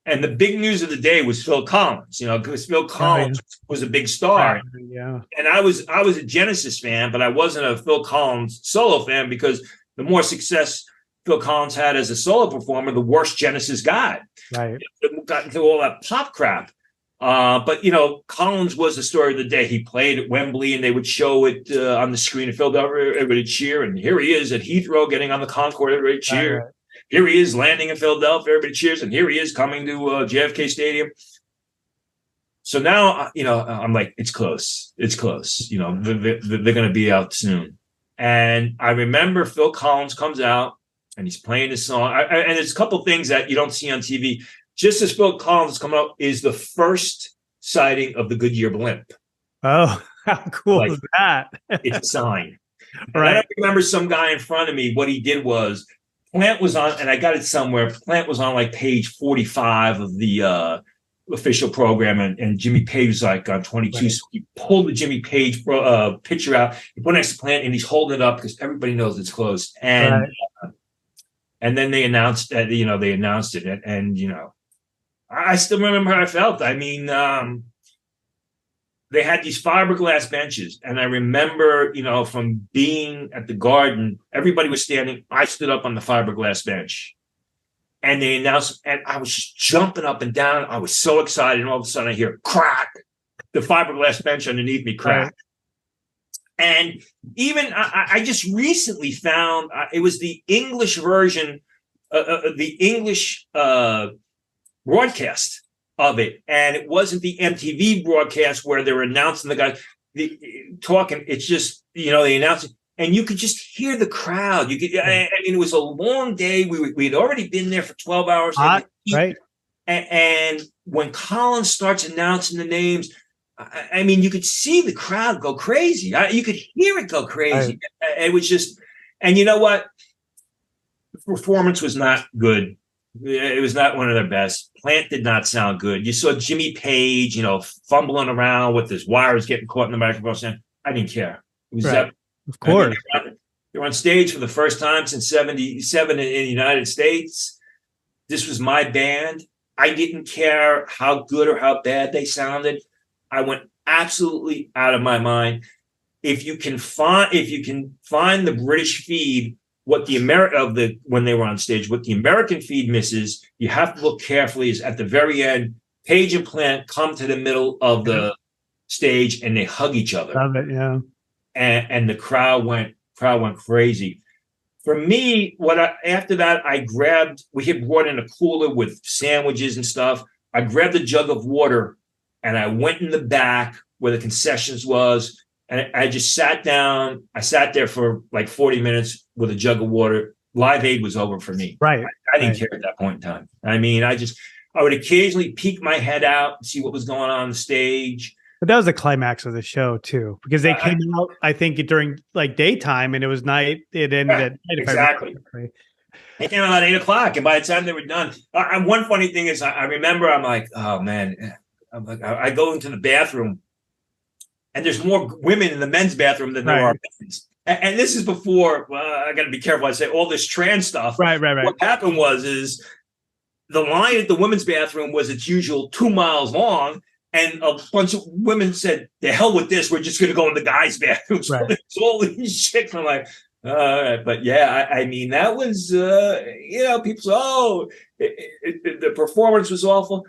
C: And the big news of the day was Phil Collins, because Phil Collins was a big star.
B: Yeah.
C: And I was a Genesis fan, but I wasn't a Phil Collins solo fan because the more success Phil Collins had as a solo performer, the worse Genesis got.
B: Right.
C: Got into all that pop crap. But Collins was the story of the day. He played at Wembley, and they would show it on the screen in Philadelphia. Everybody cheer, and here he is at Heathrow, getting on the Concorde. Everybody cheer. Right. Here he is landing in Philadelphia. Everybody cheers, and here he is coming to JFK Stadium. So now, I'm like, it's close. It's close. They're going to be out soon. And I remember Phil Collins comes out, and he's playing his song. And there's a couple things that you don't see on TV. Just as Phil Collins is coming up, is the first sighting of the Goodyear blimp.
B: Oh, how cool is that?
C: It's a sign.
B: Right.
C: I remember some guy in front of me, what he did was, Plant was on, and I got it somewhere, Plant was on like page 45 of the official program, and Jimmy Page was like on 22. Right. So he pulled the Jimmy Page picture out, he put it next to Plant, and he's holding it up because everybody knows it's close. And then they announced that, they announced it, and I still remember how I felt. I mean, they had these fiberglass benches. And I remember, from being at the Garden, everybody was standing. I stood up on the fiberglass bench. And they announced, and I was just jumping up and down. I was so excited. And all of a sudden I hear crack. The fiberglass bench underneath me cracked. Right. And even I just recently found, it was the English version, the English broadcast of it, and it wasn't the MTV broadcast where they were announcing the guys talking. It's just they announced it, and you could just hear the crowd. You could, I mean, it was a long day. We had already been there for 12 hours.
B: Right.
C: And when Collins starts announcing the names, I mean, you could see the crowd go crazy. You could hear it go crazy. Right. It was just, and you know what? The performance was not good. It was not one of their best. Plant did not sound good. You saw Jimmy Page, fumbling around with his wires getting caught in the microphone. Saying, I didn't care. It was
B: right. Of course.
C: They were on stage for the first time since '77 in the United States. This was my band. I didn't care how good or how bad they sounded. I went absolutely out of my mind. If you can find the British feed, when they were on stage, what the American feed misses, you have to look carefully. Is at the very end, Page and Plant come to the middle of the stage and they hug each other.
B: Love it, yeah.
C: And the crowd went crazy. For me, after that, we had brought in a cooler with sandwiches and stuff. I grabbed a jug of water and I went in the back where the concessions was. And I just sat down. I sat there for like 40 minutes with a jug of water. Live Aid was over for me.
B: Right.
C: I didn't care at that point in time. I mean, I would occasionally peek my head out and see what was going on the stage.
B: But that was the climax of the show too, because they came out, I think, during like daytime, and it was night. It ended at night.
C: Exactly. They came out at 8:00, and by the time they were done, one funny thing is, I remember I'm like, oh man, I go into the bathroom, and there's more women in the men's bathroom than there are men's. And this is before. I got to be careful. I say all this trans stuff.
B: Right.
C: What happened is the line at the women's bathroom was its usual 2 miles long. And a bunch of women said, "The hell with this! We're just going to go in the guys' bathroom." So it's all these chicks. I'm like, all right, but yeah, I mean, that was, people say, the performance was awful,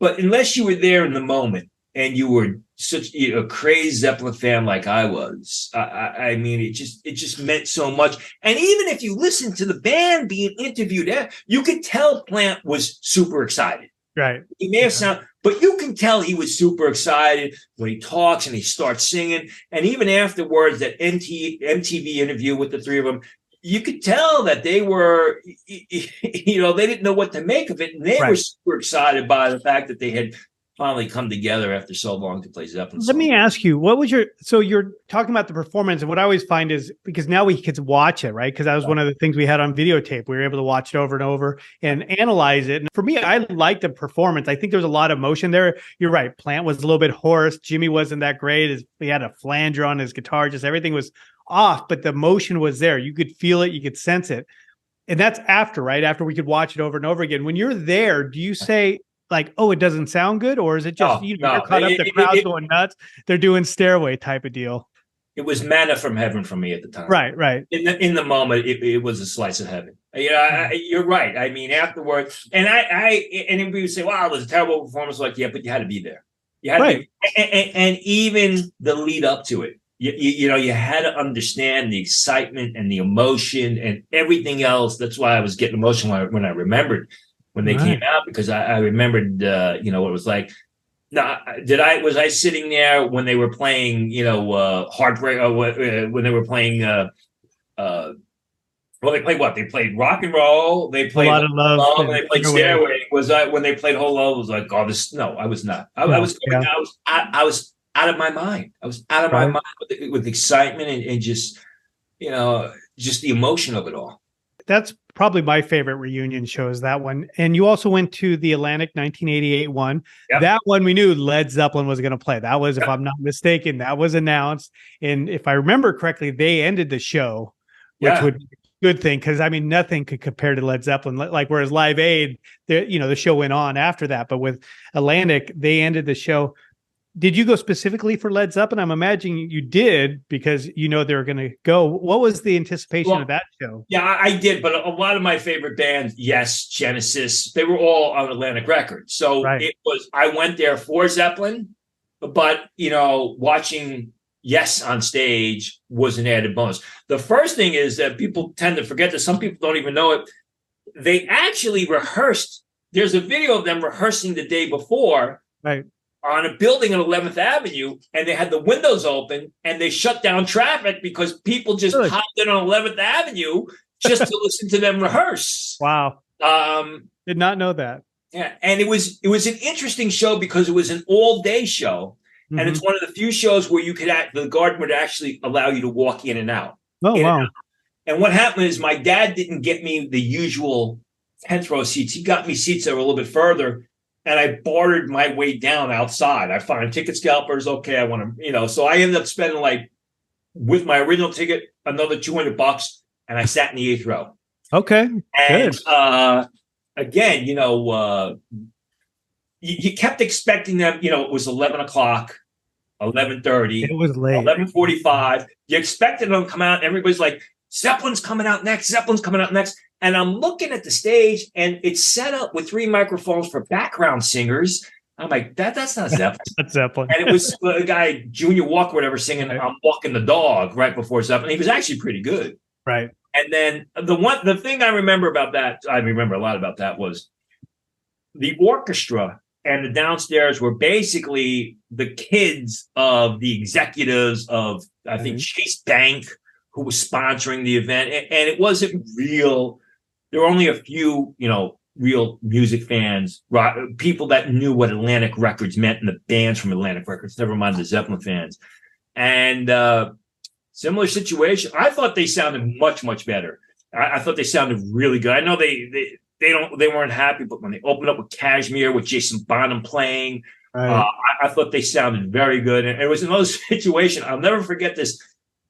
C: but unless you were there in the moment and you were such a crazy Zeppelin fan like I was, I mean, it just meant so much. And even if you listen to the band being interviewed, you could tell Plant was super excited.
B: Right.
C: He may have sounded, but you can tell he was super excited when he talks and he starts singing. And even afterwards, that MTV interview with the three of them, you could tell that they were, they didn't know what to make of it. And they were super excited by the fact that they had finally come together after so long to play Zeppelin.
B: Let me ask you, so you're talking about the performance, and what I always find is, because now we could watch it, right? Because that was one of the things we had on videotape. We were able to watch it over and over and analyze it. And for me, I liked the performance. I think there was a lot of emotion there. You're right. Plant was a little bit hoarse. Jimmy wasn't that great. He had a flanger on his guitar. Just everything was off, but the emotion was there. You could feel it. You could sense it. And that's after we could watch it over and over again. When you're there, do you say, like, oh, it doesn't sound good? Or is it just, you're caught up, the crowd's going nuts, they're doing Stairway type of deal?
C: It was manna from heaven for me at the time.
B: Right.
C: In the moment, it was a slice of heaven. You're right. I mean, afterwards, and people would say, wow, it was a terrible performance. Like, yeah, but you had to be there. You had to be, and even the lead up to it, you had to understand the excitement and the emotion and everything else. That's why I was getting emotional when I remembered when they came out, because I remembered, what it was like. Now, was I sitting there when they were playing, Heartbreak, when they were playing, they played what? They played rock and roll. They played
B: A Lot of Love.
C: and they played Stairway. When they played Whole Love, it was like, oh, no, I was not. I was out of my mind. I was out of my mind with excitement and just, just the emotion of it all.
B: That's probably my favorite reunion show, is that one. And you also went to the Atlantic 1988 one. Yep. That one we knew Led Zeppelin was going to play. That was, if I'm not mistaken, that was announced. And if I remember correctly, they ended the show, which would be a good thing, because I mean, nothing could compare to Led Zeppelin. Like, whereas Live Aid, the show went on after that. But with Atlantic, they ended the show. Did you go specifically for Led Zeppelin? I'm imagining you did, because they were going to go. What was the anticipation of that show?
C: Yeah, I did. But a lot of my favorite bands, Yes, Genesis, they were all on Atlantic Records. So it was, I went there for Zeppelin, but, watching Yes on stage was an added bonus. The first thing is that people tend to forget that some people don't even know it. They actually rehearsed. There's a video of them rehearsing the day before.
B: Right.
C: On a building on 11th Avenue, and they had the windows open, and they shut down traffic because people just popped in on 11th Avenue just to listen to them rehearse.
B: Wow. Did not know that.
C: Yeah, and it was an interesting show because it was an all-day show, and it's one of the few shows where the Garden would actually allow you to walk in and out.
B: Oh, wow.
C: And what happened is my dad didn't get me the usual 10th row seats. He got me seats that were a little bit further. And I bartered my way down outside. I found ticket scalpers. Okay, I want to, so I ended up spending, like, with my original ticket, another $200, and I sat in the 8th row.
B: Okay,
C: and
B: good.
C: Again, you kept expecting them. It was 11 o'clock, 11:30.
B: It was late.
C: 11:45. You expected them to come out. Everybody's like, Zeppelin's coming out next. Zeppelin's coming out next. And I'm looking at the stage, and it's set up with 3 microphones for background singers. I'm like, that's not Zeppelin.
B: That's Zeppelin.
C: And it was a guy, Junior Walker, whatever, singing "I'm Walking the Dog" right before Zeppelin. He was actually pretty good.
B: Right.
C: And then the thing I remember a lot about that was the orchestra and the downstairs were basically the kids of the executives of, I think, Chase Bank, who was sponsoring the event. And it wasn't real. There were only a few, real music fans, people that knew what Atlantic Records meant and the bands from Atlantic Records, never mind the Zeppelin fans. And similar situation. I thought they sounded much, much better. I thought they sounded really good. I know they weren't happy, but when they opened up with Kashmir, with Jason Bonham playing, I thought they sounded very good. And it was another situation. I'll never forget this.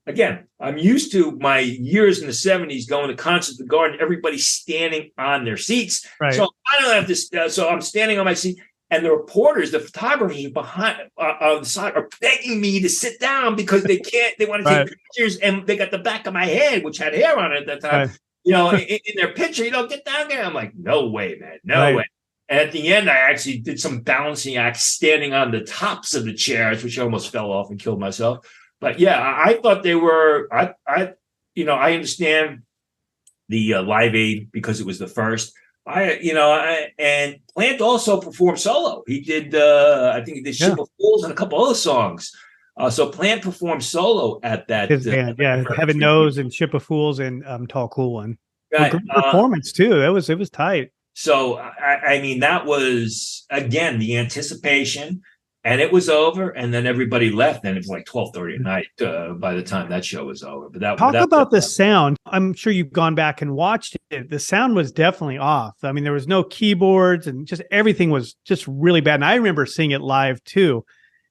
C: Again, I'm used to my years in the 70s going to concerts at the Garden, everybody standing on their seats.
B: Right.
C: So I don't have this. So I'm standing on my seat, and the reporters, the photographers behind on the side are begging me to sit down because they can't. They want to take pictures, and they got the back of my head, which had hair on it at that time. In their picture, get down there. I'm like, no way, man, no way. And at the end, I actually did some balancing acts standing on the tops of the chairs, which I almost fell off and killed myself. But yeah, I thought they were. I understand the Live Aid because it was the first. And Plant also performed solo. He did. I think he did "Ship of Fools" and a couple other songs. So Plant performed solo at that.
B: His band, Heaven Knows and "Ship of Fools" and "Tall Cool One." Right. Great performance too. It was tight.
C: So I mean, that was again the anticipation. And it was over, and then everybody left, and it was like 12:30 at night by the time that show was over. But
B: talk about the sound. I'm sure you've gone back and watched it. The sound was definitely off. I mean, there was no keyboards, and just everything was just really bad. And I remember seeing it live too,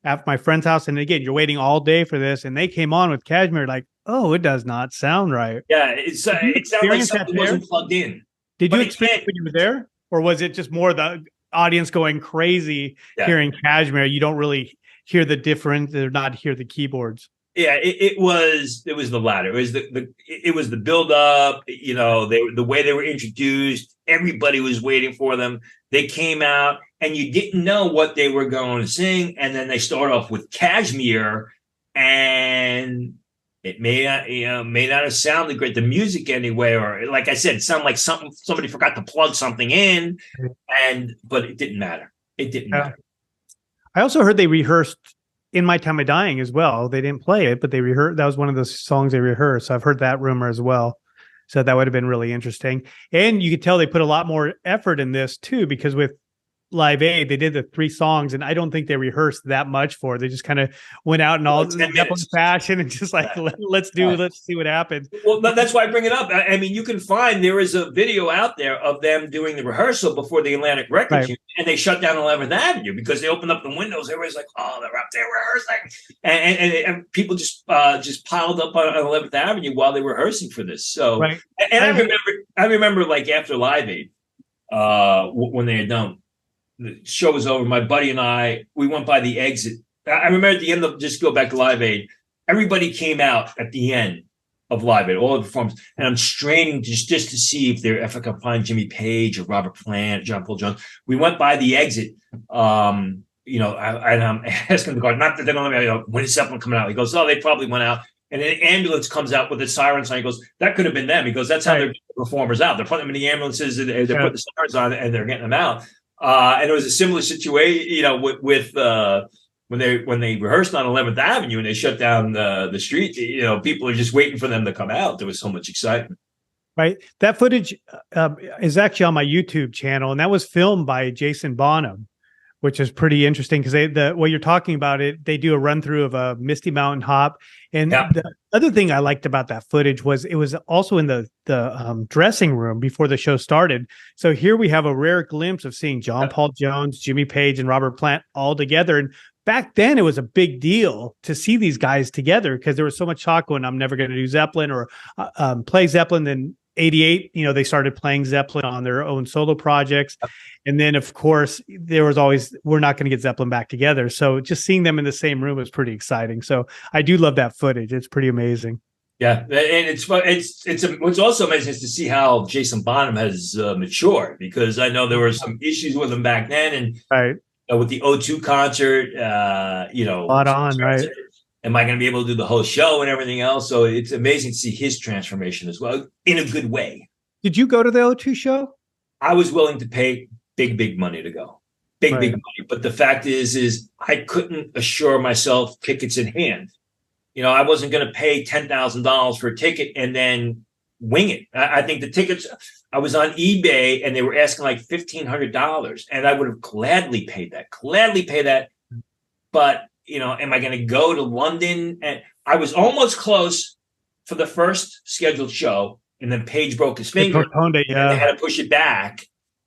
B: at my friend's house. And again, you're waiting all day for this, and they came on with Kashmir, like, oh, it does not sound right.
C: Yeah, it sounded like something wasn't plugged in.
B: Did you experience it when you were there, or was it just more the audience going crazy hearing Kashmir? You don't really hear the difference or not hear the keyboards.
C: Yeah, it was the latter. It was the build up, the way they were introduced, everybody was waiting for them. They came out and you didn't know what they were going to sing, and then they start off with Kashmir, and it may not have sounded great, the music anyway, or like I said, it sounded like somebody forgot to plug something in, but it didn't matter. It didn't matter.
B: I also heard they rehearsed "In My Time of Dying" as well. They didn't play it, but they rehearsed. That was one of the songs they rehearsed. So I've heard that rumor as well. So that would have been really interesting. And you could tell they put a lot more effort in this too, because with Live Aid, they did the 3 songs, and I don't think they rehearsed that much for it. They just kind of went out in all Zeppelin fashion and just like, let's see what happens.
C: Well, that's why I bring it up. I mean, you can find, there is a video out there of them doing the rehearsal before the Atlantic Records, and they shut down 11th Avenue because they opened up the windows. Everybody's like, oh, they're up there rehearsing. And people just piled up on 11th Avenue while they were rehearsing for this. So, and I remember like after Live Aid, when they had done, the show was over, my buddy and I, we went by the exit. I remember at the end of, just go back to Live Aid, everybody came out at the end of Live Aid, all the performers, and I'm straining just to see if I could find Jimmy Page or Robert Plant, John Paul Jones. We went by the exit, and I'm asking the guard, not that they're going to let me, when is Zeppelin coming out? He goes, oh, they probably went out. And then an ambulance comes out with a siren sign. He goes, that could have been them. He goes, that's how they're getting the performers out. They're putting them in the ambulances, and they're putting the sirens on, and they're getting them out. And it was a similar situation, with when they rehearsed on 11th Avenue and they shut down the street. People are just waiting for them to come out. There was so much excitement.
B: Right. That footage is actually on my YouTube channel, and that was filmed by Jason Bonham, which is pretty interesting because what you're talking about, they do a run through of a Misty Mountain hop. And the other thing I liked about that footage was it was also in the dressing room before the show started. So here we have a rare glimpse of seeing John Paul Jones, Jimmy Page, and Robert Plant all together. And back then it was a big deal to see these guys together because there was so much talk going, I'm never going to do Zeppelin or play Zeppelin. Then '88, they started playing Zeppelin on their own solo projects. And then, of course, there was always, we're not going to get Zeppelin back together. So just seeing them in the same room was pretty exciting. So I do love that footage. It's pretty amazing.
C: Yeah, and what's also amazing is to see how Jason Bonham has matured, because I know there were some issues with him back then, and
B: right.
C: With the O2 concert,
B: spot on, right?
C: Am I going to be able to do the whole show and everything else? So it's amazing to see his transformation as well, in a good way.
B: Did you go to the O2 show?
C: I was willing to pay big money to go, big money. But the fact is I couldn't assure myself tickets in hand. I wasn't going to pay $10,000 for a ticket and then wing it. I think the tickets, I was on eBay and they were asking like $1,500, and I would have gladly paid that. But, am I going to go to London? And I was almost close for the first scheduled show, and then Page broke his finger.
B: And they
C: had to push it back.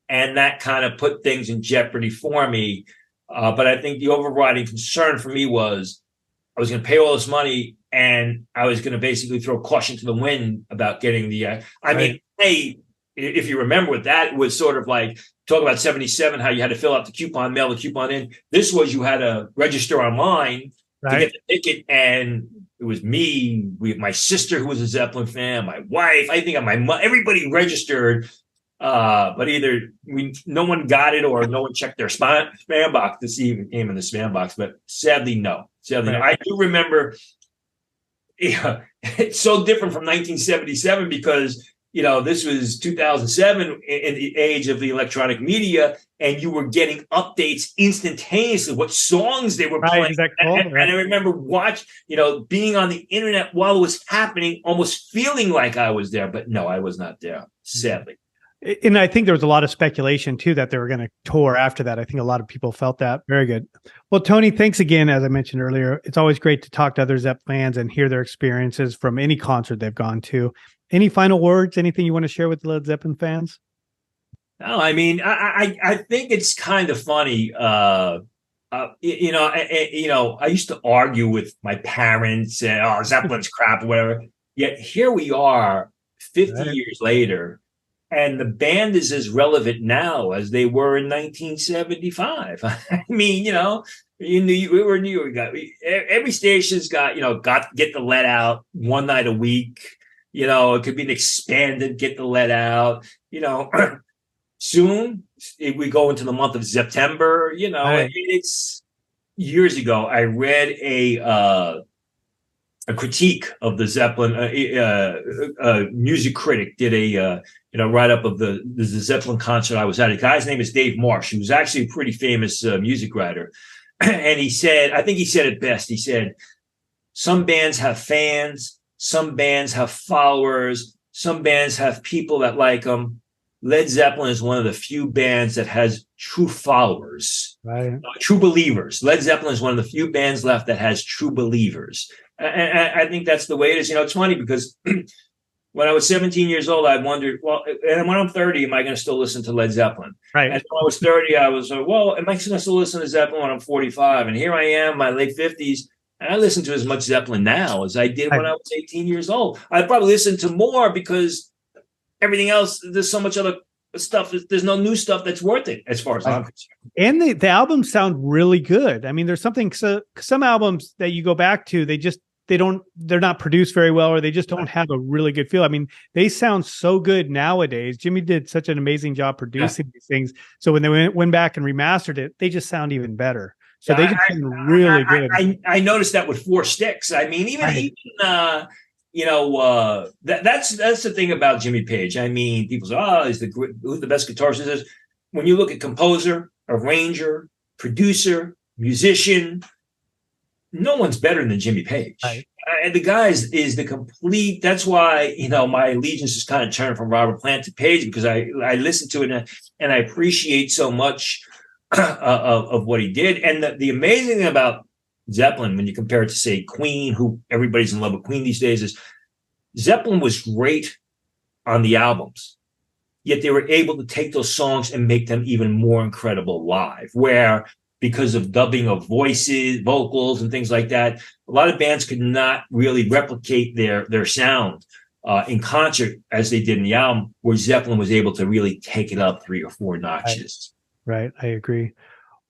C: And that kind of put things in jeopardy for me. But I think the overriding concern for me was I was going to pay all this money, and I was going to basically throw caution to the wind about getting the. I mean, hey, if you remember with that, it was sort of like talk about 77, how you had to fill out the coupon, mail the coupon in. This was you had to register online to get the ticket, and it was me, my sister who was a Zeppelin fan, my wife. I think everybody registered. But either no one got it or no one checked their spam box to see if it came in the spam box. But sadly, no. I do remember. It's so different from 1977 because this was 2007 in the age of the electronic media, and you were getting updates instantaneously what songs they were playing.
B: Exactly.
C: And I remember being on the internet while it was happening, almost feeling like I was there, but no, I was not there. Sadly.
B: And I think there was a lot of speculation, too, that they were going to tour after that. I think a lot of people felt that. Very good. Well, Tony, thanks again. As I mentioned earlier, it's always great to talk to other Zepp fans and hear their experiences from any concert they've gone to. Any final words, anything you want to share with the Led Zeppelin fans?
C: No, I mean, I think it's kind of funny. I used to argue with my parents and, Zeppelin's crap or whatever. Yet here we are 50 years later. And the band is as relevant now as they were in 1975. I mean, we were in New York. Every station's got get the let out one night a week. It could be an expanded get the let out. Soon we go into the month of September. It's years ago. I read a critique of the Zeppelin. A music critic did a write up of the Zeppelin concert I was at. The guy's name is Dave Marsh. He was actually a pretty famous music writer, and he said, I think he said it best. He said, "Some bands have fans, some bands have followers, some bands have people that like them. Led Zeppelin is one of the few bands that has true followers, true believers. Led Zeppelin is one of the few bands left that has true believers." And I think that's the way it is. It's funny because when I was 17 years old, I wondered, and when I'm 30, am I going to still listen to Led Zeppelin?
B: Right.
C: And when I was 30, I was, am I going to still listen to Zeppelin when I'm 45? And here I am, my late 50s, and I listen to as much Zeppelin now as I did when I was 18 years old. I probably listen to more because everything else, there's so much other stuff. There's no new stuff that's worth it as far as I'm concerned.
B: And the albums sound really good. I mean, there's some albums that you go back to, they're not produced very well, or they just don't have a really good feel. I mean, they sound so good nowadays. Jimmy did such an amazing job producing these things. So when they went back and remastered it, they just sound even better. So they just sound really good.
C: I noticed that with Four Sticks. I mean, that's the thing about Jimmy Page. I mean, people say, who's the best guitarist is? When you look at composer, arranger, producer, musician, no one's better than Jimmy Page. And the guy is the complete. That's why my allegiance is kind of turned from Robert Plant to Page, because I listen to it and I appreciate so much of what he did. And the amazing thing about Zeppelin, when you compare it to, say, Queen, who everybody's in love with Queen these days, is Zeppelin was great on the albums, yet they were able to take those songs and make them even more incredible live, where because of dubbing of voices, vocals, and things like that, a lot of bands could not really replicate their sound. in concert as they did in the album, where Zeppelin was able to really take it up 3 or 4 notches.
B: Right. I agree.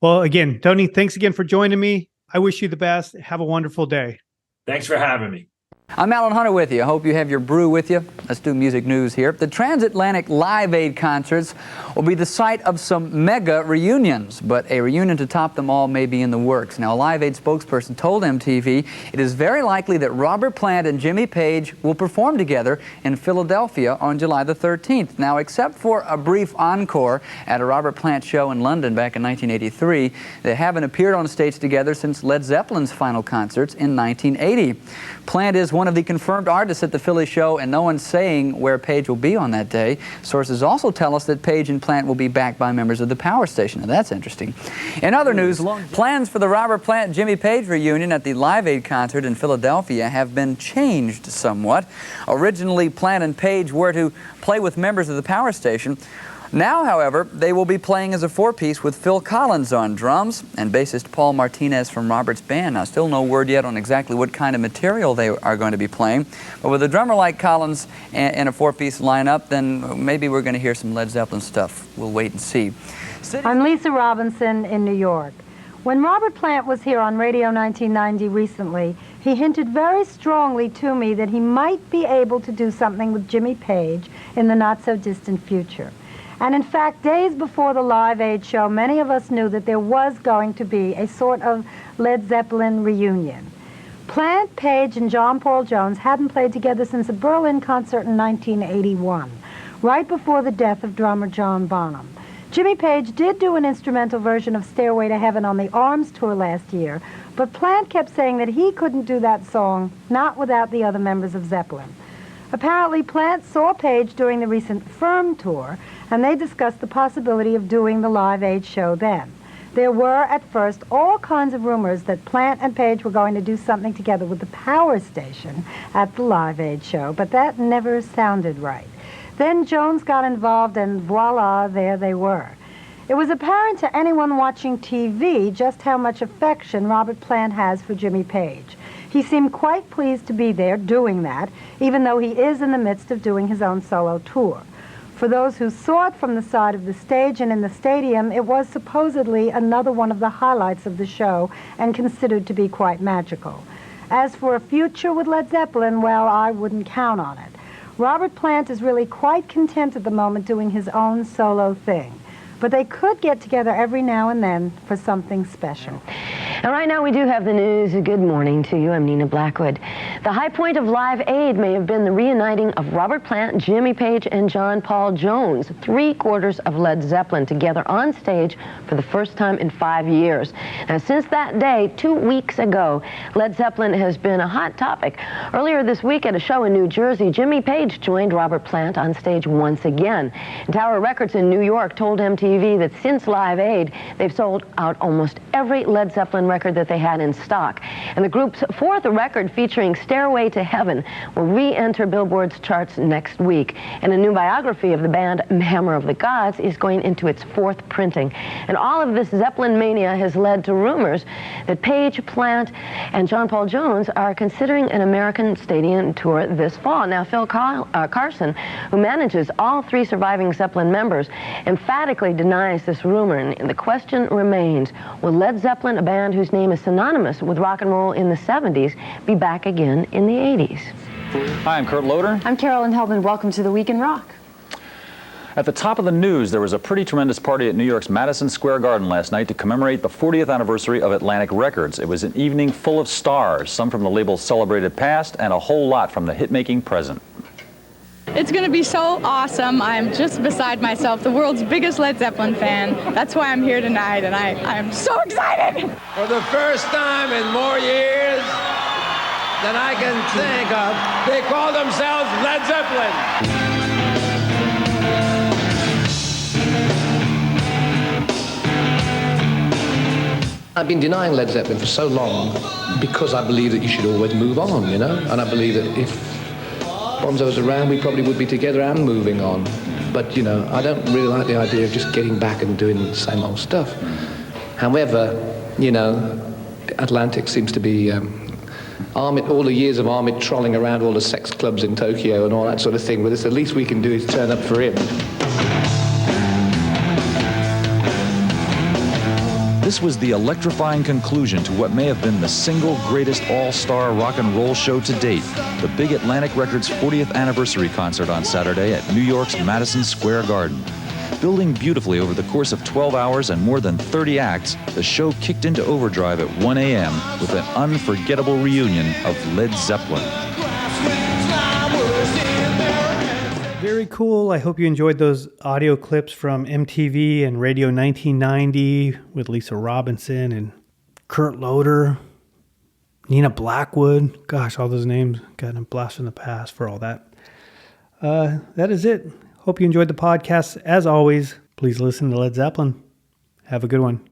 B: Well, again, Tony, thanks again for joining me. I wish you the best. Have a wonderful day.
C: Thanks for having me.
D: I'm Alan Hunter with you. I hope you have your brew with you. Let's do music news here. The transatlantic Live Aid concerts will be the site of some mega reunions, but a reunion to top them all may be in the works. Now, a Live Aid spokesperson told MTV it is very likely that Robert Plant and Jimmy Page will perform together in Philadelphia on July the 13th. Now, except for a brief encore at a Robert Plant show in London back in 1983, they haven't appeared on stage together since Led Zeppelin's final concerts in 1980. Plant is one of the confirmed artists at the Philly show, and no one's saying where Page will be on that day. Sources also tell us that Page and Plant will be backed by members of the Power Station. Now, that's interesting. In other news, plans for the Robert Plant and Jimmy Page reunion at the Live Aid concert in Philadelphia have been changed somewhat. Originally, Plant and Page were to play with members of the Power Station. Now, however, they will be playing as a four-piece with Phil Collins on drums and bassist Paul Martinez from Robert's band. Now, still no word yet on exactly what kind of material they are going to be playing. But with a drummer like Collins and a four-piece lineup, then maybe we're going to hear some Led Zeppelin stuff. We'll wait and see.
E: I'm Lisa Robinson in New York. When Robert Plant was here on Radio 1990 recently, he hinted very strongly to me that he might be able to do something with Jimmy Page in the not-so-distant future. And in fact, days before the Live Aid show, many of us knew that there was going to be a sort of Led Zeppelin reunion. Plant, Page, and John Paul Jones hadn't played together since a Berlin concert in 1981, right before the death of drummer John Bonham. Jimmy Page did do an instrumental version of Stairway to Heaven on the Arms tour last year, but Plant kept saying that he couldn't do that song, not without the other members of Zeppelin. Apparently, Plant saw Page during the recent Firm tour, and they discussed the possibility of doing the Live Aid show then. There were, at first, all kinds of rumors that Plant and Page were going to do something together with the Power Station at the Live Aid show, but that never sounded right. Then Jones got involved, and voila, there they were. It was apparent to anyone watching TV just how much affection Robert Plant has for Jimmy Page. He seemed quite pleased to be there doing that, even though he is in the midst of doing his own solo tour. For those who saw it from the side of the stage and in the stadium, it was supposedly another one of the highlights of the show and considered to be quite magical. As for a future with Led Zeppelin, well, I wouldn't count on it. Robert Plant is really quite content at the moment doing his own solo thing. But they could get together every now and then for something special.
F: And right now we do have the news. Good morning to you. I'm Nina Blackwood. The high point of Live Aid may have been the reuniting of Robert Plant, Jimmy Page, and John Paul Jones, three-quarters of Led Zeppelin, together on stage for the first time in 5 years. Now, since that day, 2 weeks ago, Led Zeppelin has been a hot topic. Earlier this week at a show in New Jersey, Jimmy Page joined Robert Plant on stage once again. And Tower Records in New York told MTV that since Live Aid, they've sold out almost every Led Zeppelin record that they had in stock. And the group's fourth record, featuring Stairway to Heaven, will re-enter Billboard's charts next week. And a new biography of the band, Hammer of the Gods, is going into its fourth printing. And all of this Zeppelin mania has led to rumors that Page, Plant, and John Paul Jones are considering an American stadium tour this fall. Now, Phil Carson, who manages all three surviving Zeppelin members, emphatically denies this rumor. And the question remains, will Led Zeppelin, a band whose name is synonymous with rock and roll in the 70s, be back again in the 80s?
G: Hi, I'm Kurt Loder.
H: I'm Carolyn Hellman. Welcome to the Week in Rock.
G: At the top of the news, there was a pretty tremendous party at New York's Madison Square Garden last night to commemorate the 40th anniversary of Atlantic Records. It was an evening full of stars, some from the label's celebrated past and a whole lot from the hit-making present.
I: It's going to be so awesome. I'm just beside myself, the world's biggest Led Zeppelin fan. That's why I'm here tonight, and I'm so excited.
A: For the first time in more years than I can think of, they call themselves Led Zeppelin.
J: I've been denying Led Zeppelin for so long because I believe that you should always move on, you know? And I believe that if Bonzo's around, we probably would be together and moving on. But, you know, I don't really like the idea of just getting back and doing the same old stuff. However, you know, Atlantic seems to be Armit, all the years of Armit trolling around all the sex clubs in Tokyo and all that sort of thing, but it's the least we can do is turn up for him.
G: This was the electrifying conclusion to what may have been the single greatest all-star rock and roll show to date, the Big Atlantic Records 40th anniversary concert on Saturday at New York's Madison Square Garden. Building beautifully over the course of 12 hours and more than 30 acts, the show kicked into overdrive at 1 a.m. with an unforgettable reunion of Led Zeppelin.
B: Very cool. I hope you enjoyed those audio clips from MTV and Radio 1990 with Lisa Robinson and Kurt Loder, Nina Blackwood. Gosh, all those names got a blast from the past for all that. That is it. Hope you enjoyed the podcast. As always, please listen to Led Zeppelin. Have a good one.